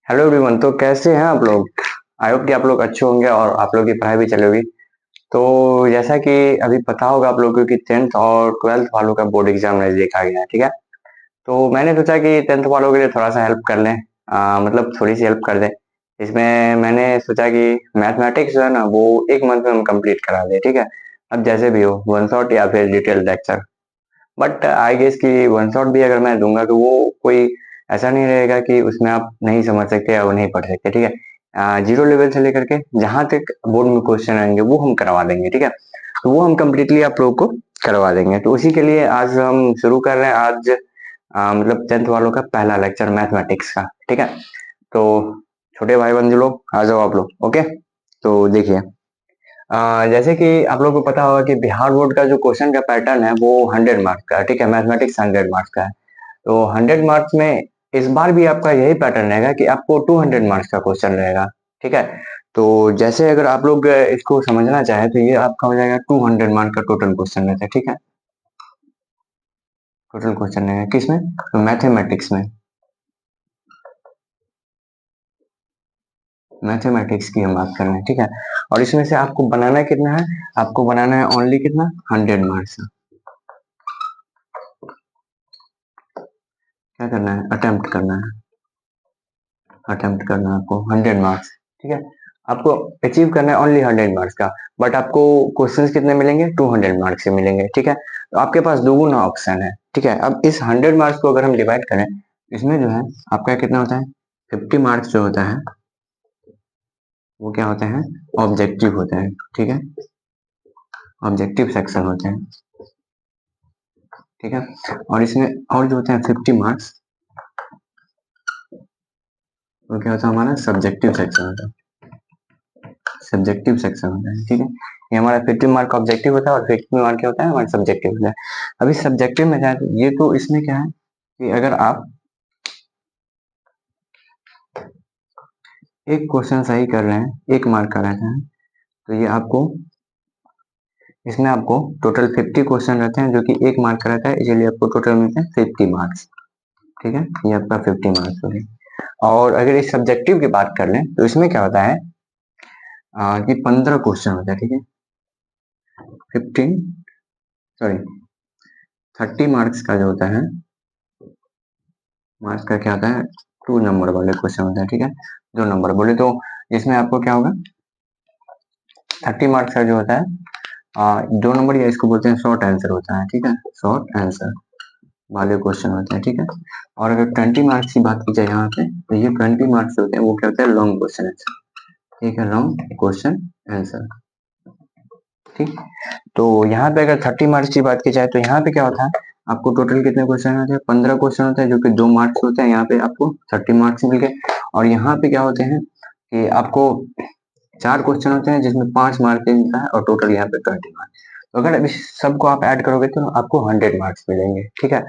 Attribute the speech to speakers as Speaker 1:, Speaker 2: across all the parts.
Speaker 1: Hello everyone. तो कैसे हैं आप लोग? आई होप कि आप लोग अच्छे होंगे और आप लोग की पढ़ाई भी चलेगी। तो जैसा कि अभी पता होगा आप लोगों को कि 10th और 12th वालों का बोर्ड एग्जाम नजदीक आ गया है, ठीक है। तो मैंने सोचा कि 10th वालों के लिए थोड़ा सा हेल्प कर लें, मतलब थोड़ी सी हेल्प कर दें। इसमें मैंने सोचा कि मैथमेटिक्स जो है ना वो एक मंथ में हम कंप्लीट करा दें, ठीक है। अब जैसे भी हो, वन शॉट या फिर detail lecture. But I guess कि वन शॉट भी अगर मैं दूंगा तो वो कोई ऐसा नहीं रहेगा कि उसमें आप नहीं समझ सकते या वो नहीं पढ़ सकते, ठीक है। जीरो लेवल से लेकर के जहां तक बोर्ड में क्वेश्चन आएंगे वो हम करवा देंगे, ठीक है। तो वो हम कम्प्लीटली आप लोगों को करवा देंगे। तो उसी के लिए आज हम शुरू कर रहे हैं आज, मतलब 10th वालों का पहला लेक्चर मैथमेटिक्स का, ठीक है। तो छोटे भाई बंधु लोग आ जाओ आप लोग, ओके। तो देखिए, जैसे कि आप लोगों को पता होगा कि बिहार बोर्ड का जो क्वेश्चन का पैटर्न है वो 100 मार्क्स का है, ठीक है। मैथमेटिक्स 100 मार्क्स का है। तो 100 मार्क्स में इस बार भी आपका यही पैटर्न रहेगा कि आपको 200 मार्क्स का क्वेश्चन रहेगा, ठीक है। तो जैसे अगर आप लोग इसको समझना चाहें तो ये आपका हो जाएगा 200 मार्क का टोटल क्वेश्चन रहता है, ठीक है। टोटल क्वेश्चन रहेगा किसमें? तो मैथमेटिक्स में। मैथमेटिक्स की हम बात कर रहे हैं, ठीक है। और इसमें से आपको बनाना कितना है? आपको बनाना है ओनली कितना? 100 मार्क्स। क्या करना है? अटेम्प्ट करना है। अटेम्प्ट करना है आपको 100 मार्क्स, ठीक है। आपको अचीव करना है ओनली 100 मार्क्स का। बट आपको क्वेश्चंस कितने मिलेंगे? 200 मार्क्स के मिलेंगे, ठीक है। तो आपके पास दोगुना ऑप्शन है, ठीक है। अब इस 100 मार्क्स को अगर हम डिवाइड करें, इसमें जो है आपका कितना होता है? 50 मार्क्स जो होता है वो क्या होते हैं? ऑब्जेक्टिव होते हैं, ठीक है। ऑब्जेक्टिव सेक्शन होते हैं, ठीक है। और इसमें और जो होते हैं 50 मार्क्स, वो क्या होता है? हमारा सब्जेक्टिव सेक्शन होता है। सब्जेक्टिव सेक्शन होता है, ठीक है। ये हमारा 50 मार्क ऑब्जेक्टिव होता है और 50 मार्क क्या होता है? हमारा सब्जेक्टिव होता है। अभी सब्जेक्टिव में जाए तो ये तो इसमें क्या है कि अगर आप एक क्वेश्चन सही कर रहे हैं, 1 मार्क का रहता है, तो ये आपको इसमें आपको टोटल 50 क्वेश्चन रहते हैं जो कि 1 मार्क का रहता है, इसलिए आपको टोटल मिलते हैं 50 मार्क्स, ठीक है। ये आपका 50 मार्क्स हो गए। और अगर इस सब्जेक्टिव की बात कर लें तो इसमें क्या होता है कि 15 क्वेश्चन होता है, ठीक है। 15, सॉरी, 30 मार्क्स का जो होता है, मार्क्स का क्या होता है? 2 नंबर वाले क्वेश्चन होता है, ठीक है। 2 नंबर बोले तो इसमें आपको क्या होगा? 30 मार्क्स का जो होता है 2 नंबर, या इसको बोलते हैं शॉर्ट आंसर होता है, ठीक है। शॉर्ट आंसर वाले क्वेश्चन होते हैं, ठीक है। और अगर 20 मार्क्स की बात की जाए यहाँ पे, तो ये 20 मार्क्स होते हैं वो क्या होता है? लॉन्ग क्वेश्चन आंसर, ठीक है। लॉन्ग क्वेश्चन आंसर, ठीक। तो यहाँ पे अगर 30 मार्क्स की बात की जाए तो यहाँ पे क्या होता है? आपको टोटल कितने क्वेश्चन होते हैं? 15 क्वेश्चन होते हैं जो कि 2 मार्क्स होते हैं। यहाँ पे आपको 30 मार्क्स मिल गए। और यहाँ पे क्या होते हैं कि आपको 4 क्वेश्चन होते हैं जिसमें 5 मार्क्स मिलता है और टोटल यहाँ पे 20 मार्क्स। तो अगर अभी सबको आप ऐड करोगे तो आपको 100 मार्क्स मिलेंगे, ठीक है।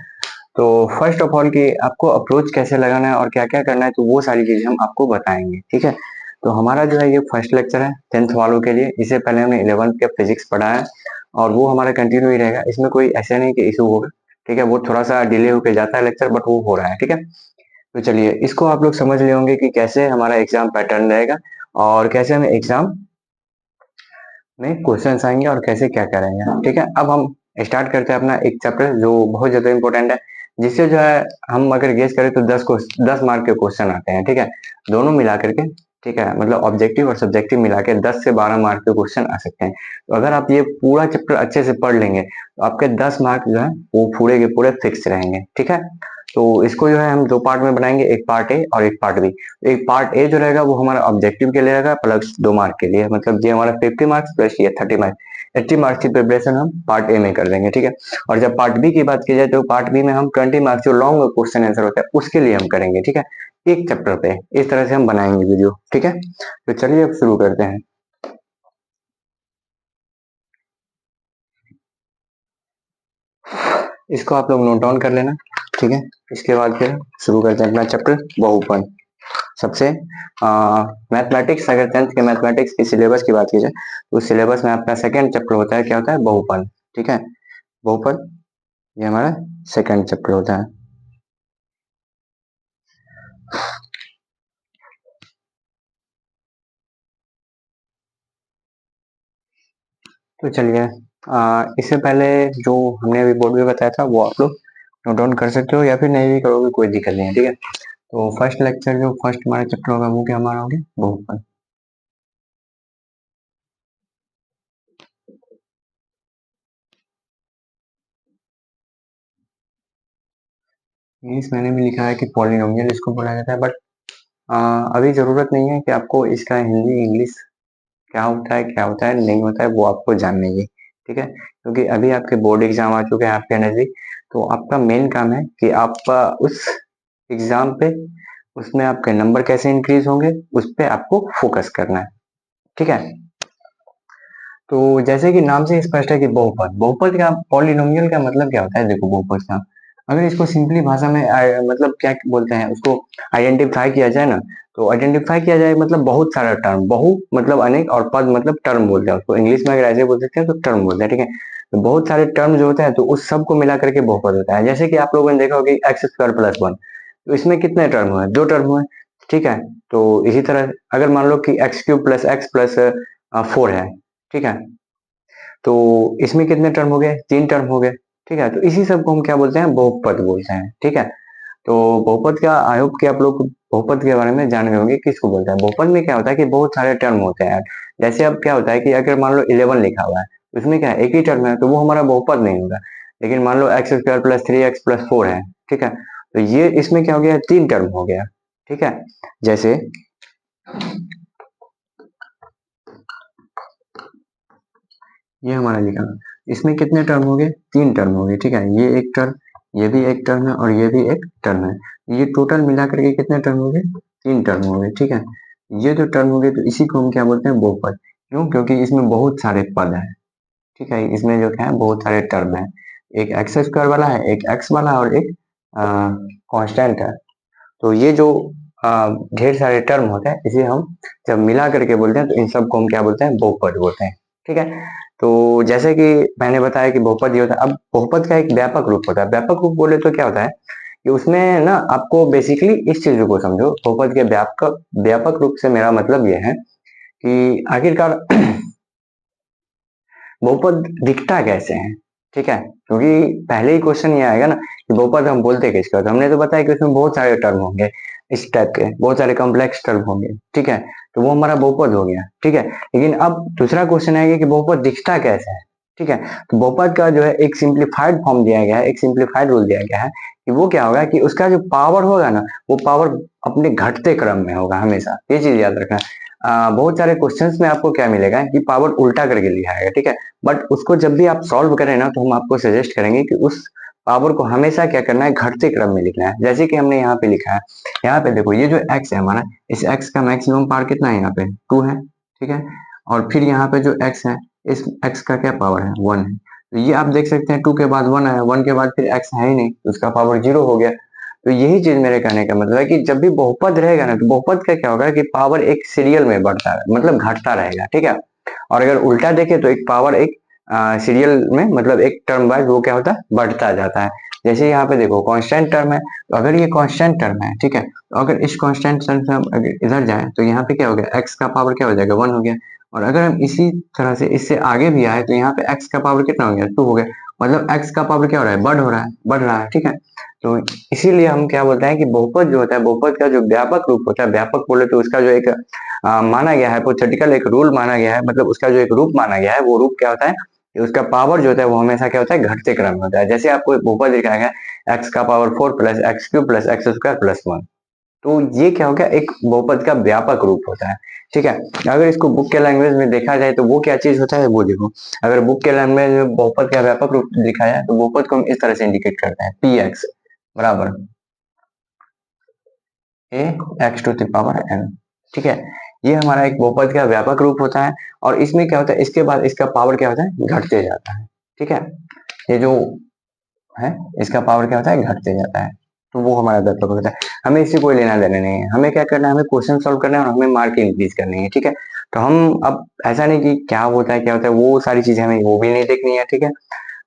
Speaker 1: तो फर्स्ट ऑफ ऑल कि आपको अप्रोच कैसे लगाना है और क्या क्या करना है, तो वो सारी चीजें हम आपको बताएंगे, ठीक है। तो हमारा जो है ये फर्स्ट लेक्चर है 10th वालों के लिए। इससे पहले हमने 11th का फिजिक्स पढ़ा है और वो हमारा कंटिन्यू ही रहेगा। इसमें कोई ऐसा नहीं कि इशू होगा, ठीक है। वो थोड़ा सा डिले होकर जाता है लेक्चर, बट वो हो रहा है, ठीक है। तो चलिए, इसको आप लोग समझ ले होंगे कि कैसे हमारा एग्जाम पैटर्न रहेगा और कैसे हमें एग्जाम में क्वेश्चंस आएंगे और कैसे क्या करेंगे, ठीक है। अब हम स्टार्ट करते हैं अपना एक चैप्टर जो बहुत ज्यादा इंपॉर्टेंट है, जिससे जो है हम अगर गेस करें तो 10 मार्क के क्वेश्चन आते हैं, ठीक है। दोनों मिला करके, ठीक है, मतलब ऑब्जेक्टिव और सब्जेक्टिव मिला के 10 से 12 मार्क के क्वेश्चन आ सकते हैं। तो अगर आप ये पूरा चैप्टर अच्छे से पढ़ लेंगे तो आपके 10 मार्क जो है वो पूरे के पूरे फिक्स रहेंगे, ठीक है। तो इसको जो है हम 2 पार्ट में बनाएंगे, एक पार्ट ए और एक पार्ट बी। एक पार्ट ए जो रहेगा वो हमारा ऑब्जेक्टिव के लिए रहेगा प्लस 2 मार्क के लिए, मतलब ये हमारा 50 मार्क्स प्लस ये 30 मार्क्स, 80 मार्क्स की प्रिपरेशन हम पार्ट ए में कर देंगे, ठीक है। और जब पार्ट बी की बात की जाए तो पार्ट बी में हम 20 मार्क्स जो लॉन्ग क्वेश्चन आंसर होता है उसके लिए हम करेंगे, ठीक है। एक चैप्टर पे इस तरह से हम बनाएंगे वीडियो, ठीक है। तो चलिए अब शुरू करते हैं। इसको आप लोग नोट डाउन कर लेना, ठीक है। इसके बाद फिर शुरू करते हैं अपना चैप्टर बहुपद। सबसे मैथमेटिक्स, अगर 10th के मैथमेटिक्स की सिलेबस की बात की जाए तो सिलेबस में आपका सेकंड चैप्टर होता है, क्या होता है? बहुपद, ठीक है। बहुपद ये हमारा सेकंड चैप्टर होता है। तो चलिए इससे पहले जो हमने अभी बोर्ड में बताया था वो आप लोग नोट डाउन कर सकते हो या फिर नहीं भी करोगे कोई दिक्कत नहीं है, ठीक है। तो फर्स्ट लेक्चर जो फर्स्ट हमारा चैप्टर होगा वो क्या हमारा होगा, बहुपद। इंग्लिश मैंने भी लिखा है कि पॉलिनोमियल इसको बोला जाता है, बट अभी जरूरत नहीं है कि आपको इसका हिंदी इंग्लिश क्या होता है नहीं होता है वो आपको जानने की, ठीक है। क्योंकि अभी आपके बोर्ड एग्जाम आ चुके हैं आपके नजदीक, तो आपका मेन काम है कि आप उस एग्जाम पे उसमें आपके नंबर कैसे इंक्रीज होंगे उस पे आपको फोकस करना है, ठीक है। तो जैसे कि नाम से स्पष्ट है कि बहुपद, बहुपद का पॉलिनोमियल का मतलब क्या होता है, देखो बहुपद का अगर इसको सिंपली भाषा में मतलब क्या बोलते हैं उसको आइडेंटिफाई किया जाए ना, तो आइडेंटिफाई किया जाए मतलब बहुत सारा टर्म, बहु मतलब अनेक और पद मतलब टर्म बोलते हैं उसको, इंग्लिश में अगर ऐसे बोल सकते हैं तो टर्म बोलते हैं, ठीक है। तो बहुत सारे टर्म जो होते हैं तो उस सब को मिला करके बहुपद होता है। जैसे कि आप लोगों ने देखा होगा एक्स स्क्वायर प्लस वन, तो इसमें कितने टर्म हुए, दो टर्म हुए, ठीक है। तो इसी तरह अगर मान लो कि x cube plus x plus four है, ठीक है, तो इसमें कितने टर्म हो गए, तीन टर्म हो गए, ठीक है। तो इसी सब को हम क्या बोलते हैं, बहुपद बोलते हैं, ठीक है। तो बहुपद का आई होप कि आप लोग बहुपद के बारे में जान गए होंगे किसको बोलते हैं। बहुपद में क्या होता है कि बहुत सारे टर्म होते हैं। जैसे अब क्या होता है कि अगर मान लो 11 लिखा हुआ है, उसमें क्या है एक ही टर्म है, तो वो हमारा बहुपद नहीं होगा। लेकिन मान लो x square plus three x plus four है, ठीक है, तो ये इसमें क्या हो गया, तीन टर्म हो गया, ठीक है। जैसे ये हमारा लिखा है, इसमें कितने टर्म हो गए, तीन टर्म हो गए, ठीक है। ये एक टर्म, ये भी एक टर्म है और ये भी एक टर्म है, ये टोटल मिला करके कितने टर्म हो गए, तीन टर्म हो गए, ठीक है। ये जो टर्म हो गए तो इसी को हम क्या बोलते हैं, बहुपद। क्यों, क्योंकि इसमें बहुत सारे पद हैं, ठीक है। इसमें जो क्या है बहुत सारे टर्म है, एक एक्स स्क्वायर वाला है, एक एक्स वाला और एक कांस्टेंट है। तो ये जो ढेर सारे टर्म होते हैं इसे हम जब मिला करके बोलते हैं तो इन सब को हम क्या बोलते हैं, बहुपद बोलते हैं, ठीक है। तो जैसे कि मैंने बताया कि बहुपद ये होता है, अब बहुपद का एक व्यापक रूप होता है। व्यापक रूप बोले तो क्या होता है कि उसमें ना आपको बेसिकली इस चीज को समझो, बहुपद के व्यापक व्यापक रूप से मेरा मतलब ये है कि आखिरकार बहुपद दिखता कैसे है, ठीक है। क्योंकि पहले ही क्वेश्चन ये आएगा ना कि बहुपद हम बोलते किसका, तो हमने तो बताया कि उसमें बहुत सारे टर्म होंगे, इस टाइप के बहुत सारे कॉम्प्लेक्स टर्म होंगे, ठीक है। तो वो हमारा बहुपद हो गया, ठीक है। लेकिन अब दूसरा क्वेश्चन आएगा कि बहुपद दिखता कैसे है, ठीक है। तो बहुपद का जो है एक सिंप्लीफाइड फॉर्म दिया गया है, एक सिंप्लीफाइड रूल दिया गया है कि वो क्या होगा कि उसका जो पावर होगा ना, वो पावर अपने घटते क्रम में होगा हमेशा, ये चीज याद रखना। बहुत सारे क्वेश्चंस में आपको क्या मिलेगा कि पावर उल्टा करके लिखा है, ठीक है। बट उसको जब भी आप सॉल्व करें ना, तो हम आपको सजेस्ट करेंगे कि उस पावर को हमेशा क्या करना है, घटते क्रम में लिखना है। जैसे कि हमने यहाँ पे लिखा है, यहाँ पे देखो ये जो x है हमारा, इस x का मैक्सिमम पावर कितना है, यहाँ पे 2 है, ठीक है। और फिर यहाँ पे जो x है, इस x का क्या पावर है, 1 है। तो ये आप देख सकते हैं 2 के बाद 1 आया, 1 के बाद फिर x है ही नहीं, तो उसका पावर 0 हो गया। तो यही चीज मेरे कहने का मतलब है कि जब भी बहुपद रहेगा ना, तो बहुपद का क्या होगा कि पावर एक सीरियल में बढ़ता है, मतलब घटता रहेगा, ठीक है। और अगर उल्टा देखे तो एक पावर एक सीरियल में मतलब एक टर्म वाइज वो क्या होता है, बढ़ता जाता है। जैसे यहाँ पे देखो कांस्टेंट टर्म है, तो अगर ये कांस्टेंट टर्म है, ठीक है, तो अगर इस कांस्टेंट टर्म से हम अगर इधर जाए तो यहाँ पे क्या हो गया, x का पावर क्या हो जाएगा, 1 हो गया। और अगर हम इसी तरह से इससे आगे भी आए तो यहाँ पे x का पावर कितना हो गया, 2 हो गया। मतलब x का पावर क्या हो रहा है, बढ़ रहा है, ठीक है। तो इसीलिए हम क्या बोलते हैं कि बहुपद जो होता है, बहुपद का जो व्यापक रूप होता है, व्यापक बोले तो उसका जो एक माना गया है, हाइपोथेटिकल एक रूल माना गया है, मतलब उसका जो एक रूप माना गया है, वो रूप क्या होता है कि उसका पावर जो होता है वो हमेशा क्या होता है, घटते क्रम में होता है। जैसे आपको बहुपद दिखाया गया एक्स का power 4 plus x cube plus x square plus 1, तो ये क्या हो गया, एक बहुपद का व्यापक रूप होता है, ठीक है। अगर इसको बुक के लैंग्वेज में देखा जाए तो वो क्या चीज होता है, वो देखो, अगर बुक के लैंग्वेज में बहुपद का व्यापक रूप दिखाया जाए तो बहुपद को हम इस तरह से इंडिकेट करते हैं, पी एक्स बराबर a x to the power n, ठीक है। ये हमारा एक बहुपद का व्यापक रूप होता है। और इसमें क्या होता है, इसके बाद इसका पावर क्या होता है, घटते जाता है, ठीक है। ये जो है इसका पावर क्या होता है, घटते जाता है। तो वो हमारा व्यापक होता है, हमें इससे कोई लेना देना नहीं है, हमें क्या करना है, हमें क्वेश्चन सॉल्व करना है और हमें मार्क इंक्रीज करनी है, ठीक है। तो हम अब ऐसा नहीं कि क्या होता है क्या होता है वो सारी चीजें हमें वो भी नहीं देखनी है, ठीक है।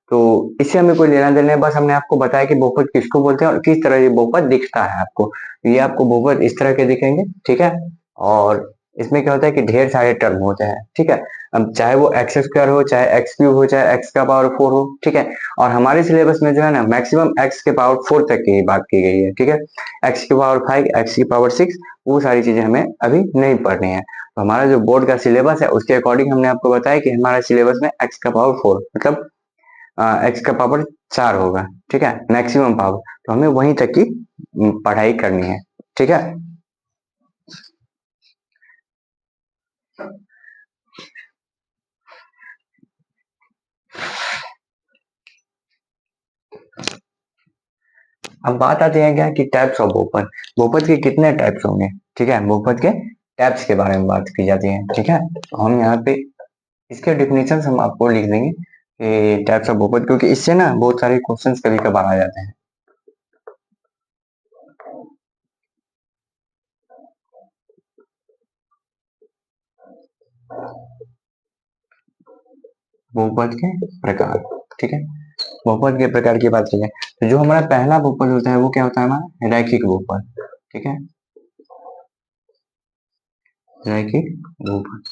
Speaker 1: तो इससे हमें कोई लेना देना है, बस हमने आपको बताया कि बहुपद किसको बोलते हैं और किस तरह ये बहुपद दिखता है आपको। ये आपको बहुपद इस तरह के दिखेंगे, ठीक है। और इसमें क्या होता है कि ढेर सारे टर्म होते हैं, ठीक है। अब चाहे वो एक्स स्क्वायर हो, चाहे एक्स क्यूब हो, चाहे एक्स का पावर 4 हो, ठीक है। और हमारे सिलेबस में जो है ना मैक्सिमम एक्स के पावर 4 तक की बात की गई है, ठीक है। एक्स की पावर 5, एक्स की पावर 6, वो सारी चीजें हमें अभी नहीं पढ़नी है। तो हमारा जो बोर्ड का सिलेबस है उसके अकॉर्डिंग हमने आपको बताया कि हमारा सिलेबस में एक्स का पावर 4 मतलब एक्स का पावर 4 होगा, ठीक है, मैक्सिमम पावर। तो हमें वहीं तक की पढ़ाई करनी है, ठीक है। अब बात आती है क्या कि टाइप्स ऑफ बहुपद, बहुपद के कितने टाइप्स होंगे, ठीक है। बहुपद के टाइप्स के बारे में बात की जाती है, ठीक है। तो हम यहाँ पे इसके डिफिनेशन हम आपको लिख देंगे कि टाइप्स ऑफ बहुपद, क्योंकि इससे ना बहुत सारे क्वेश्चंस कभी कभार आ जाते हैं। बहुपद के प्रकार, ठीक है। बहुपद के प्रकार की बात की जाए तो जो हमारा पहला बहुपद होता है वो क्या होता है, हमारा रैखिक बहुपद, ठीक है। रैखिक बहुपद,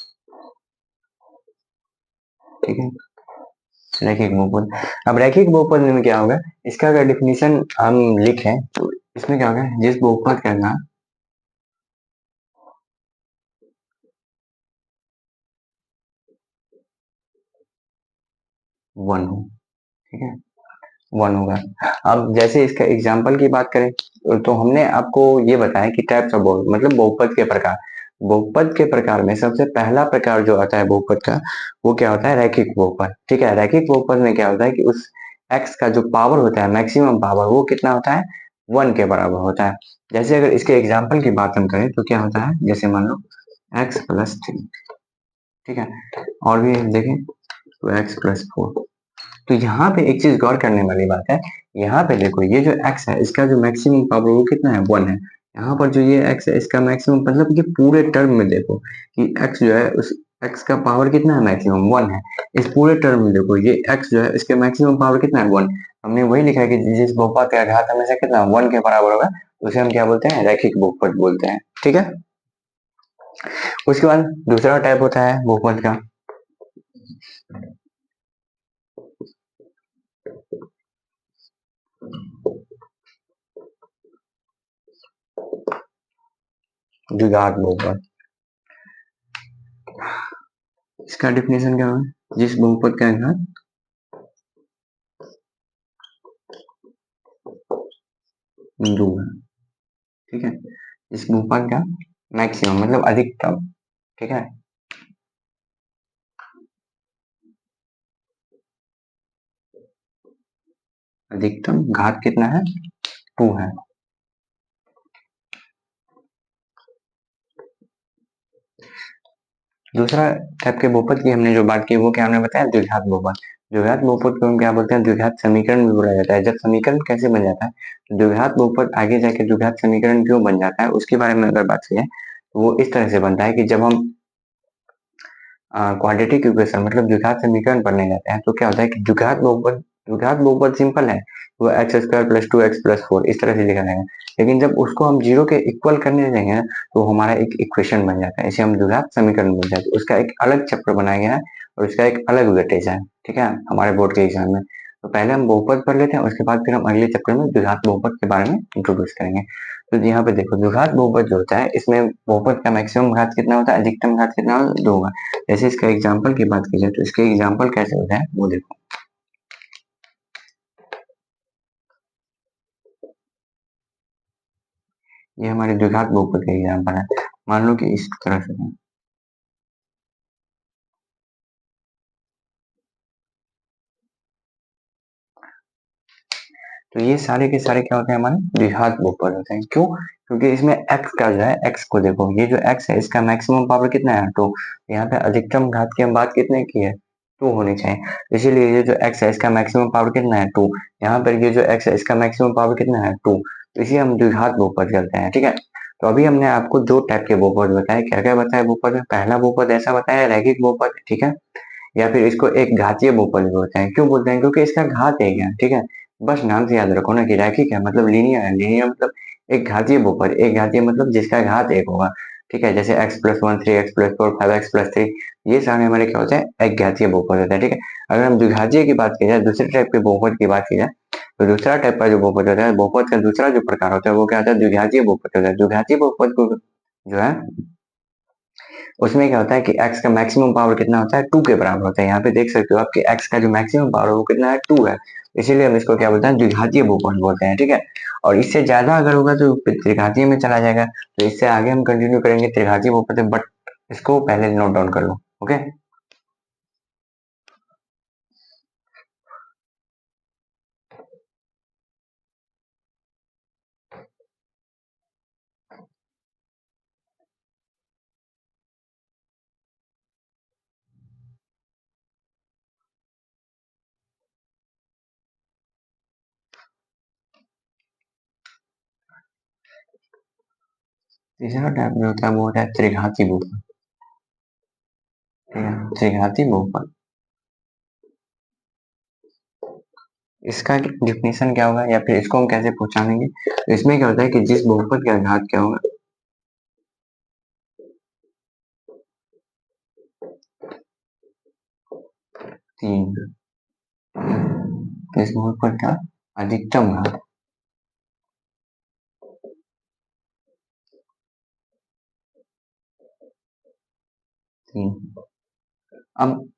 Speaker 1: ठीक है, रैखिक बहुपद। अब रैखिक बहुपद में क्या होगा, इसका अगर डिफिनीशन हम लिखें तो इसमें क्या होगा, जिस बहुपद का घात 1 हो, ठीक है, 1 होगा। अब जैसे इसका एग्जाम्पल की बात करें तो हमने आपको ये बताया कि टाइप्स ऑफ बहुपद मतलब बहुपद के प्रकार। बहुपद के प्रकार में सबसे पहला प्रकार जो आता है बहुपद का वो क्या होता है, रैखिक बहुपद, ठीक है। रैखिक बहुपद में क्या होता है कि उस एक्स का जो पावर होता है मैक्सिमम पावर वो कितना होता है, 1 के बराबर होता है। जैसे अगर इसके एग्जाम्पल की बात हम करें तो क्या होता है, जैसे मान लो x+3, ठीक है, और भी देखें तो x+4। तो यहाँ पे एक चीज गौर करने वाली बात है, यहाँ पे देखो ये जो x है इसका जो मैक्सिमम पावर वो कितना है, 1 है। यहाँ पर जो ये x है इसका मैक्सिमम मतलब ये पूरे टर्म में देखो कि x जो है उस x का पावर कितना है, मैक्सिमम 1 है। इस पूरे टर्म में देखो ये x जो है इसके मैक्सिमम पावर कितना है, 1। हमने वही लिखा है कि जिस बहुपद का घात हमेशा कितना 1 के बराबर होगा उसे हम क्या बोलते हैं, रैखिक बहुपद बोलते हैं, ठीक है। उसके बाद दूसरा टाइप होता है बहुपद का द्विघात बहुपद। इसका डिफिनेशन क्या है, जिस बहुपद का घात 2 है, ठीक है, इस बहुपद का मैक्सिमम मतलब अधिकतम, ठीक है, अधिकतम घात कितना है, 2 है। दूसरा टाइप के बहुपद की हमने जो बात की वो क्या हमने बताया, द्विघात बहुपद। द्विघात बहुपद को हम क्या बोलते हैं, द्विघात समीकरण भी बोला जाता है। जब समीकरण कैसे बन जाता है, द्विघात बहुपद आगे जाके द्विघात समीकरण क्यों बन जाता है उसके बारे में अगर बात की जाए तो वो इस तरह से बनता है कि जब हम क्वाड्रेटिक इक्वेशन मतलब द्विघात समीकरण पढ़ने जाते हैं तो क्या होता है कि द्विघात बहुपद सिंपल है, वो x² + 2x+4 इस तरह से लिखा जाएगा। लेकिन जब उसको हम जीरो के इक्वल करने जाएंगे तो हमारा एक इक्वेशन बन जाता है, इसे हम द्विघात समीकरण बोलते हैं। तो उसका एक अलग चैप्टर बनाया गया है और उसका एक अलग वेटेज है, ठीक है, हमारे बोर्ड के एग्जाम में। तो पहले हम बहुपद पढ़ लेते हैं, उसके बाद फिर हम अगले चैप्टर में द्विघात बहुपद के बारे में इंट्रोड्यूस करेंगे। तो यहाँ पे देखो द्विघात बहुपद जो होता है इसमें बहुपद का मैक्सिमम घात कितना होता है, अधिकतम घात कितना होता है, 2 होगा। जैसे इसका एग्जाम्पल की बात की जाए तो इसके एग्जाम्पल कैसे होता है वो देखो। ये हमारे द्विघात बहुपद का एग्जाम्पल है, मान लो कि इस तरह से है। तो ये सारे के सारे क्या होते हैं, हमारे द्विघात बहुपद होते हैं। क्यों, क्योंकि इसमें x का जो है, x को देखो, ये जो x है इसका मैक्सिमम पावर कितना है, 2। यहाँ पे अधिकतम घात की हम बात कितने की है, 2 होनी चाहिए। इसीलिए ये जो x है इसका मैक्सिमम पावर कितना है, 2। यहाँ पर ये जो x है इसका मैक्सिमम पावर कितना है, 2। तो इसे हम द्विघात बहुपद करते हैं, ठीक है। तो अभी हमने आपको दो टाइप के बहुपद बताए, क्या क्या बताया बहुपद में, पहला बहुपद ऐसा बताया रैखिक बहुपद, ठीक है, या फिर इसको एक घातीय बहुपद भी बोलते हैं। क्यों बोलते हैं, क्योंकि इसका घात एक है, ठीक है। बस नाम से याद रखो ना कि रैखिक है मतलब लीनियर है, लीनियर मतलब एक घातीय बहुपद, एक घातीय मतलब जिसका घात एक होगा। ठीक है, जैसे x+1 3x+4 5x+3 ये सारे हमारे क्या होते हैं, एक घातीय बहुपद होते हैं। ठीक है, अगर हम द्विघातीय की बात की जाए, दूसरे टाइप के बहुपद की बात की जाए, तो दूसरा टाइप का जो बहुपद होता है, बहुपद का दूसरा जो प्रकार होता है वो क्या होता है, द्विघातीय बहुपद होता है। द्विघातीय बहुपद को जो है उसमें क्या होता है कि x का मैक्सिमम पावर कितना होता है, 2 के बराबर होता है। यहाँ पे देख सकते हो आप कि x का जो मैक्सिमम पावर है वो कितना है, 2 है। इसीलिए हम इसको क्या बोलते हैं, द्विघातीय बहुपद बोलते हैं। ठीक है, और इससे ज्यादा अगर होगा तो त्रिघातीय में चला जाएगा। तो इससे आगे हम कंटिन्यू करेंगे त्रिघातीय बहुपद, बट इसको पहले नोट डाउन कर लो। ओके, तीसरा टाइप जो होता है वो होता है त्रिघाती बहुपद। ठीक है, त्रिघाती बहुपद, इसका डिफिनेशन क्या होगा या फिर इसको हम कैसे पहचानेंगे, तो इसमें क्या होता है कि जिस बहुपद का घात क्या होगा, 3, इस बहुपद का अधिकतम घात 3। अब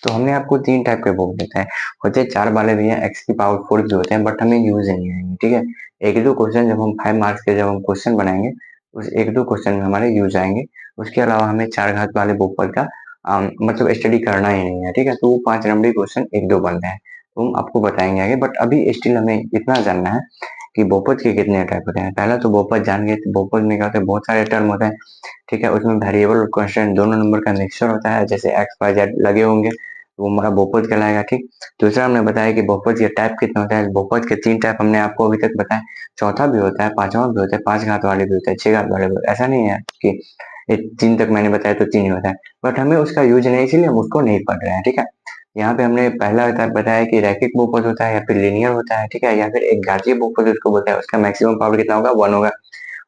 Speaker 1: तो हमने आपको 3 टाइप के बहुपद बताए, होते 4 वाले भी हैं, x की पावर 4 भी होते हैं, बट हमें यूज नहीं आएंगे। ठीक है, एक दो क्वेश्चन जब हम 5 मार्क्स के जब हम क्वेश्चन बनाएंगे, उस एक दो क्वेश्चन में हमारे यूज आएंगे। उसके अलावा हमें 4 घात वाले बहुपद का मतलब स्टडी करना ही नहीं है। ठीक है, तो वो 5 नंबरी क्वेश्चन एक दो बनते हैं, तो हम आपको बताएंगे आगे। बट अभी स्टिल हमें इतना जानना है कि बहुपद के कितने टाइप होते हैं। पहला तो बहुपद जान गए, तो बहुपद में क्या होता है, बहुत सारे टर्म होते हैं। ठीक है, उसमें वेरिएबल और कांस्टेंट दोनों नंबर का मिक्सचर होता है, जैसे एक्स वाई जेड लगे होंगे, वो हमारा बहुपद कहलाएगा। ठीक, दूसरा हमने बताया कि बहुपद के टाइप कितने होते हैं, बहुपद के 3 टाइप हमने आपको अभी तक बताया। चौथा भी होता है, पांचवा भी होता है, 5 घात वाले भी होते हैं, 6 घात वाले भी होते हैं। ऐसा नहीं है कि 3 तक मैंने बताया तो 3 ही होता है, बट हमें उसका यूज नहीं, इसीलिए हम उसको नहीं पढ़ रहे हैं। ठीक है, यहाँ पे हमने पहला बताया कि रैखिक बहुपद होता है या फिर लीनियर होता है। ठीक है, या फिर एक घातीय बहुपद उसको बोलता है, उसका मैक्सिमम पावर कितना होगा, 1 होगा।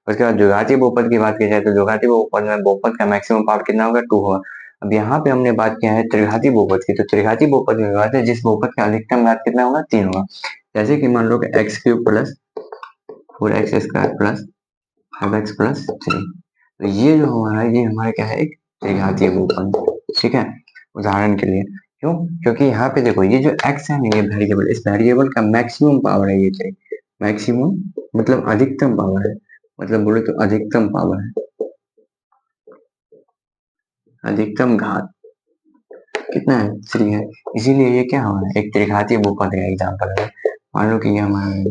Speaker 1: उसके बाद द्विघाती बहुपद की बात की जाए, तो द्विघाती बहुपद में बहुपद का मैक्सिमम पावर कितना होगा, 2 होगा। अब यहाँ पे हमने बात किया है त्रिघाती बहुपद की, तो त्रिघाती बहुपद में बात है जिस बहुपद का अधिकतम घात कितना होगा, 3 होगा। जैसे कि मान लो कि x³ plus 4x² plus 5x+3, तो ये जो हमारा ये हमारा क्या है, एक त्रिघातीय बहुपद। ठीक है, उदाहरण के लिए क्यों, क्योंकि यहाँ पे देखो ये जो x है ना, ये वेरिएबल, इस वेरिएबल का मैक्सिमम पावर है ये, मैक्सिमम मतलब अधिकतम पावर है, मतलब बोले तो अधिकतम पावर है, अधिकतम घात कितना है, 3 है। इसीलिए ये क्या हमारा एक त्रिघातीय बहुपद का एग्जाम्पल है। मान लो कि ये हमारा,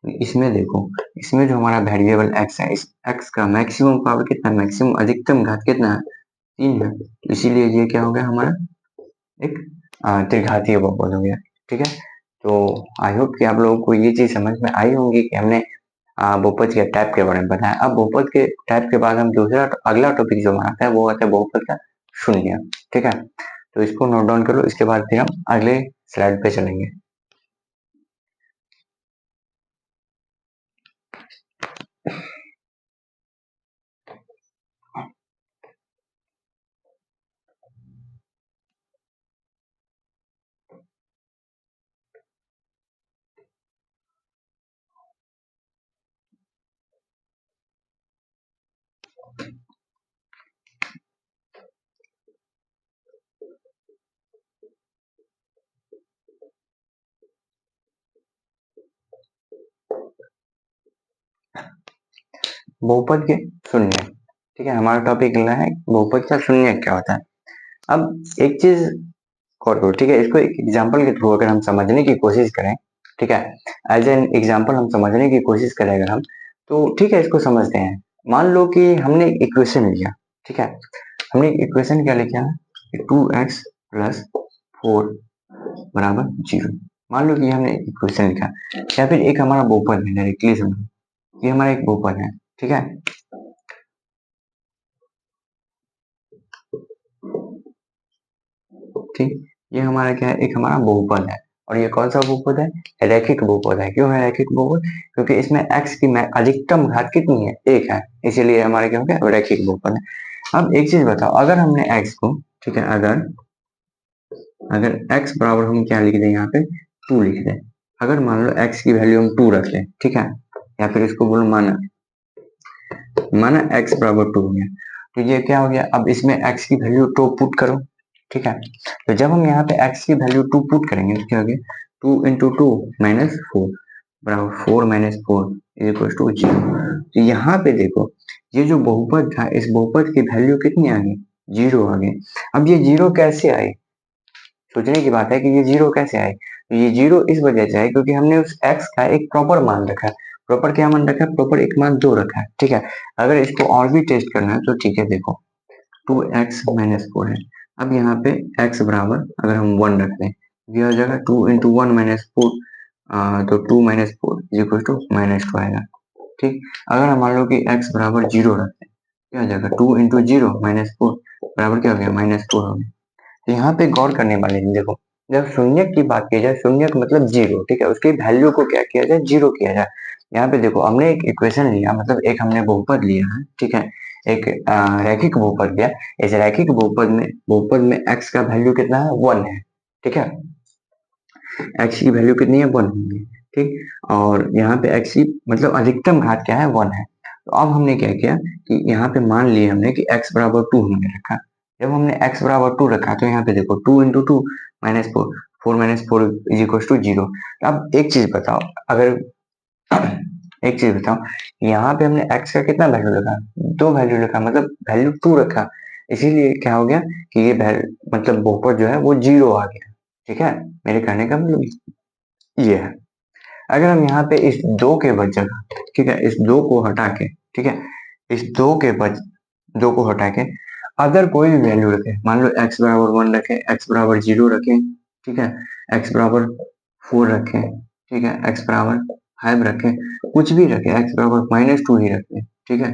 Speaker 1: इसमें देखो, इसमें जो हमारा वेरिएबल x है, इस x का मैक्सिमम पावर कितना, मैक्सिमम अधिकतम घात कितना है, 3 है। तो इसीलिए ये क्या हो गया हमारा, एक त्रिघातीय बहुपद हो गया। ठीक है, तो आई होप कि आप लोगों को ये चीज समझ में आई होंगी कि हमने बहुपद के टाइप के बारे में बताया। अब बहुपद के टाइप के बाद हम दूसरा अगला टॉपिक जो हमारा है वो आता है बहुपद का शून्य। ठीक है, तो इसको नोट डाउन करो, इसके बाद फिर हम अगले स्लाइड पे चलेंगे। बहुपद के शून्य। ठीक है, हमारा टॉपिक लेना है बहुपद का शून्य क्या होता है। अब एक चीज गौर करो, ठीक है, इसको एक एग्जाम्पल के थ्रू अगर हम समझने की कोशिश करें, ठीक है, एज एन एग्जाम्पल हम समझने की कोशिश करें अगर हम, तो ठीक है इसको समझते हैं। मान लो कि हमने इक्वेशन लिया, ठीक है, हमने इक्वेशन क्या लिखा है, 2x+4 बराबर 0। मान लो कि हमने इक्वेशन लिखा, या फिर एक हमारा बहुपद है, डायरेक्टली समझो, ये हमारा एक बहुपद है। ठीक है, ठीक, ये हमारा क्या है, एक हमारा बहुपद है। और ये कौन सा बहुपद है? रैखिक बहुपद है। क्यों है रैखिक बहुपद? क्योंकि इसमें x की अधिकतम घात कितनी है? 1 है, इसीलिए हमारे क्या हो गया? रैखिक बहुपद है। अब एक चीज बताओ, अगर हमने x को, ठीक है, अगर x बराबर हम क्या लिख दें यहाँ पे? 2 लिख दें। अगर मान लो x की वैल्यू हम 2 रख लें, ठीक है, या फिर इसको बोलो माना x बराबर 2 हो गया, तो ये क्या हो गया? अब इसमें x की वैल्यू 2 पुट करो, ठीक है। तो जब हम यहाँ पे x की वैल्यू 2 पुट करेंगे तो क्या हो गया? 2 इंटू 2 माइनस 4 बराबर 4 माइनस 4 इज इक्वल टू 0। तो यहाँ पे देखो, ये जो बहुपद था, इस बहुपद की वैल्यू कितनी आ गई? 0 आ गई। अब ये 0 कैसे आई? सोचने की बात है कि ये 0 कैसे आए। तो ये 0 इस वजह से आए क्योंकि हमने उस x का एक प्रॉपर मान रखा है। प्रॉपर क्या मान रखा है? प्रॉपर एक मान 2 रखा है, ठीक है। अगर इसको और भी टेस्ट करना है तो ठीक है, देखो 2x माइनस 4 है। अब यहाँ पे x बराबर अगर हम 1 रख दें, ये हो जाएगा 2 इंटू 1 माइनस 4, तो 2 माइनस 4 इज इक्वल टू -2 आएगा, ठीक। अगर हम मान लो कि x बराबर 0 रख दें, क्या हो जाएगा? 2 इंटू 0 माइनस 4 बराबर क्या हो गया? -4 हो गया। तो यहाँ पे गौर करने वाले हैं, देखो जब शून्यक की बात की जाए, शून्यक मतलब 0, ठीक है, उसकी वैल्यू को क्या किया जाए? 0 किया जाए। यहाँ पे देखो हमने एक इक्वेशन लिया, मतलब एक हमने बहुपद लिया है, ठीक है, एक रैखिक बहुपद लिया। इस रैखिक बहुपद में x का वैल्यू कितना है? 1 है, ठीक है। x की वैल्यू कितनी है? 1 होगी, ठीक। और यहाँ पे x की मतलब अधिकतम घात क्या है? 1 है। तो अब हमने क्या किया कि यहाँ पे मान लिया हमने कि x बराबर 2 हमने रखा। जब हमने x बराबर 2 रखा तो यहाँ पे देखो 2 into 2 minus 4, 4 minus 4 is equal to 0। अब एक चीज बताओ, अगर एक चीज बताओ, यहाँ पे हमने x का कितना वैल्यू रखा? 2 वैल्यू रखा, मतलब वैल्यू 2 रखा। इसीलिए क्या हो गया कि ये मतलब बहुपद जो है वो 0 आ गया, ठीक है। मेरे कहने का मतलब ये है। अगर हम यहाँ पे इस 2 के बजाय, ठीक है, इस 2 को हटा के, ठीक है, इस 2 को हटा के अदर कोई भी वैल्यू रखे, मान लो x बराबर 1 रखे, x बराबर 0 रखे, ठीक है, x बराबर 4 रखे, ठीक है, x बराबर 5 रखे, कुछ भी रखे, x बराबर -2 ही रखे, ठीक है,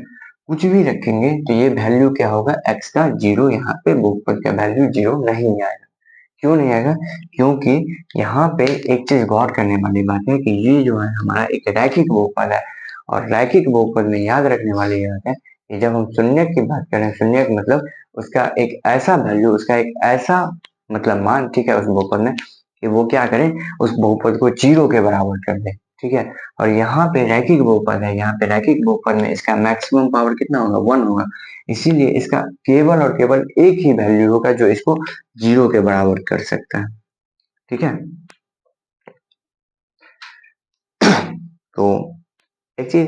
Speaker 1: कुछ भी रखेंगे तो ये वैल्यू क्या होगा? x का 0, यहाँ पे बहुपद का वैल्यू 0 नहीं आएगा। क्यों नहीं आएगा? क्योंकि यहाँ पे एक चीज गौर करने वाली बात है कि ये जो है हमारा एक रैखिक बहुपद है, और रैखिक बहुपद में याद रखने वाली ये बात है कि जब हम शून्यक की बात करें, शून्यक मतलब उसका एक ऐसा वैल्यू, उसका एक ऐसा मतलब मान, ठीक है, उस बहुपद में कि वो क्या करे? उस बहुपद को 0 के बराबर कर दे, ठीक है। और यहाँ पे रैखिक बहुपद है, यहाँ पे रैखिक बहुपद में इसका मैक्सिमम पावर कितना होगा? 1 होगा। इसीलिए इसका केवल और केवल एक ही वैल्यू होगा जो इसको 0 के बराबर कर सकता है, ठीक है। तो एक चीज,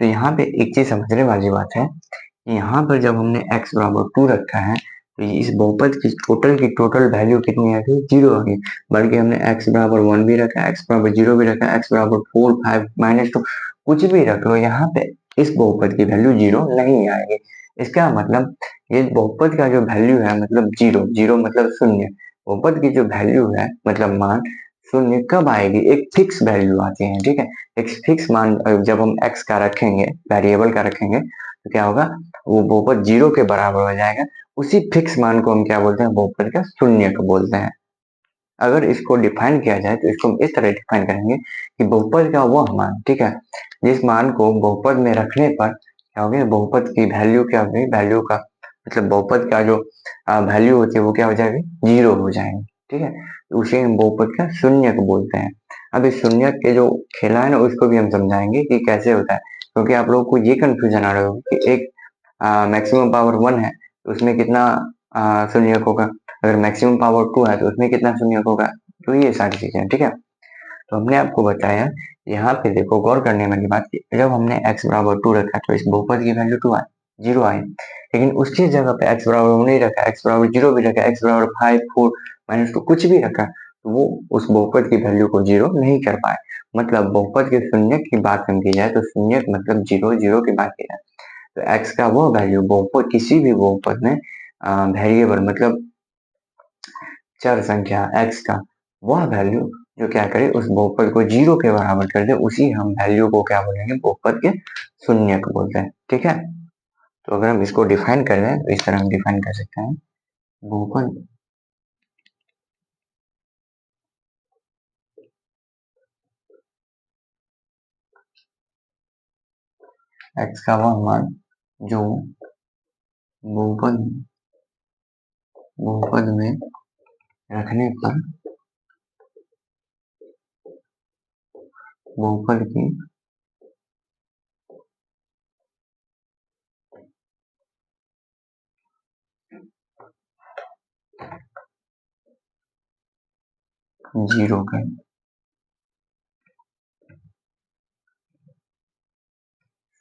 Speaker 1: तो यहाँ पे एक चीज समझने वाली बात है कि यहाँ पर जब हमने x बराबर 2 रखा है तो इस बहुपद की टोटल वैल्यू कितनी आ गई? 0 आ गई। बल्कि हमने x बराबर 1 भी रखा, x बराबर 0 भी रखा, x बराबर 4, 5, -2 कुछ भी रख लो, यहाँ पे इस बहुपद की वैल्यू 0 नहीं आएगी। इसका मतलब ये बहुपद का जो वैल्यू है, मतलब 0, 0 मतलब शून्य, बहुपद की जो वैल्यू है मतलब मान शून्य कब आएगी? एक फिक्स वैल्यू आती है, ठीक है। एक फिक्स मान जब हम x का रखेंगे, वेरिएबल का रखेंगे, तो क्या होगा? वो बहुपद 0 के बराबर हो जाएगा। उसी फिक्स मान को हम क्या बोलते हैं? बहुपद का शून्यक बोलते हैं। अगर इसको डिफाइन किया जाए तो इसको हम इस तरह डिफाइन करेंगे कि बहुपद का वह मान, ठीक है, जिस मान को बहुपद में रखने पर क्या हो गया? बहुपद की वैल्यू क्या हो गई? वैल्यू का मतलब बहुपद का जो वैल्यू होती है वो क्या हो जाएगी? 0 हो जाएगी, ठीक है। तो उसे हम बहुपद का शून्यक बोलते हैं। अब इस शून्यक के जो खेला है ना, उसको भी हम समझाएंगे कि कैसे होता है, क्योंकि आप लोगों को ये कंफ्यूजन आ रहा होगा कि एक मैक्सिमम पावर 1 है तो उसमें कितना शून्यक होगा, अगर मैक्सिमम पावर 2 है तो उसमें कितना शून्यक होगा। तो ये सारी चीजें हैं, ठीक है। तो हमने आपको बताया, यहाँ पे देखो गौर करने वाली बात की, जब हमने x बराबर 2 रखा तो इस बहुपद की वैल्यू 2 आई, 0 आई। लेकिन उसकी जगह पे x बराबर 1 नहीं रखा, x बराबर 0 भी रखा, x बराबर 5, 4, -2 कुछ भी रखा, तो वो उस बहुपद की वैल्यू को 0 नहीं कर पाए। मतलब बहुपद के शून्यक की बात हम की जाए तो शून्यक मतलब 0, 0 की बात की जाए तो x का वो वैल्यू बहुपद, किसी भी बहुपद में वेरिएबल मतलब चर संख्या x का वह वैल्यू जो क्या करे? उस बहुपद को 0 के बराबर कर दे, उसी हम वैल्यू को क्या बोलेंगे? बहुपद के शून्यक बोलते हैं, ठीक है। तो अगर हम इसको डिफाइन कर रहे हैं तो इस तरह हम डिफाइन कर सकते हैं, बहुपद x का वह मान जो बहुपद बहुपद में रखने पर बहुपद की जीरो के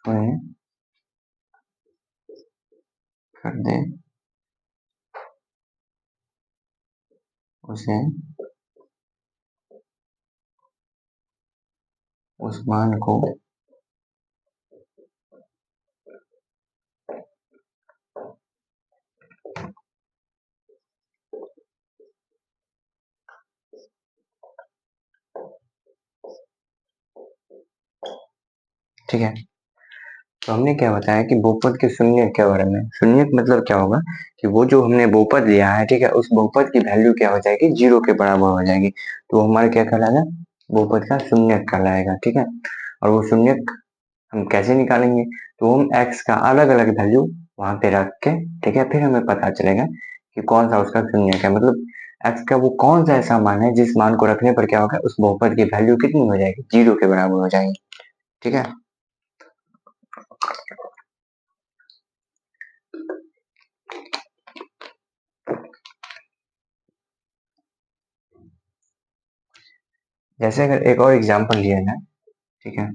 Speaker 1: शून्य कर दे उसे उस मान को ठीक है। तो हमने क्या बताया कि बहुपद के शून्य के बारे में। शून्य मतलब क्या होगा कि वो जो हमने बहुपद लिया है, ठीक है, उस बहुपद की वैल्यू क्या हो जाएगी, जीरो के बराबर हो जाएगी। तो हमारा क्या कहलाएगा, बहुपद का शून्य कहलाएगा। ठीक है, और वो शून्य हम कैसे निकालेंगे, तो हम x का अलग अलग वैल्यू वहां पे रख के, ठीक है, फिर हमें पता चलेगा कि कौन सा उसका शून्य है, मतलब x का वो कौन सा ऐसा मान है जिस मान को रखने पर क्या होगा, उस बहुपद की वैल्यू कितनी हो जाएगी, जीरो के बराबर हो जाएगी। ठीक है, जैसे अगर एक और एग्जांपल लिया जाए, ठीक है,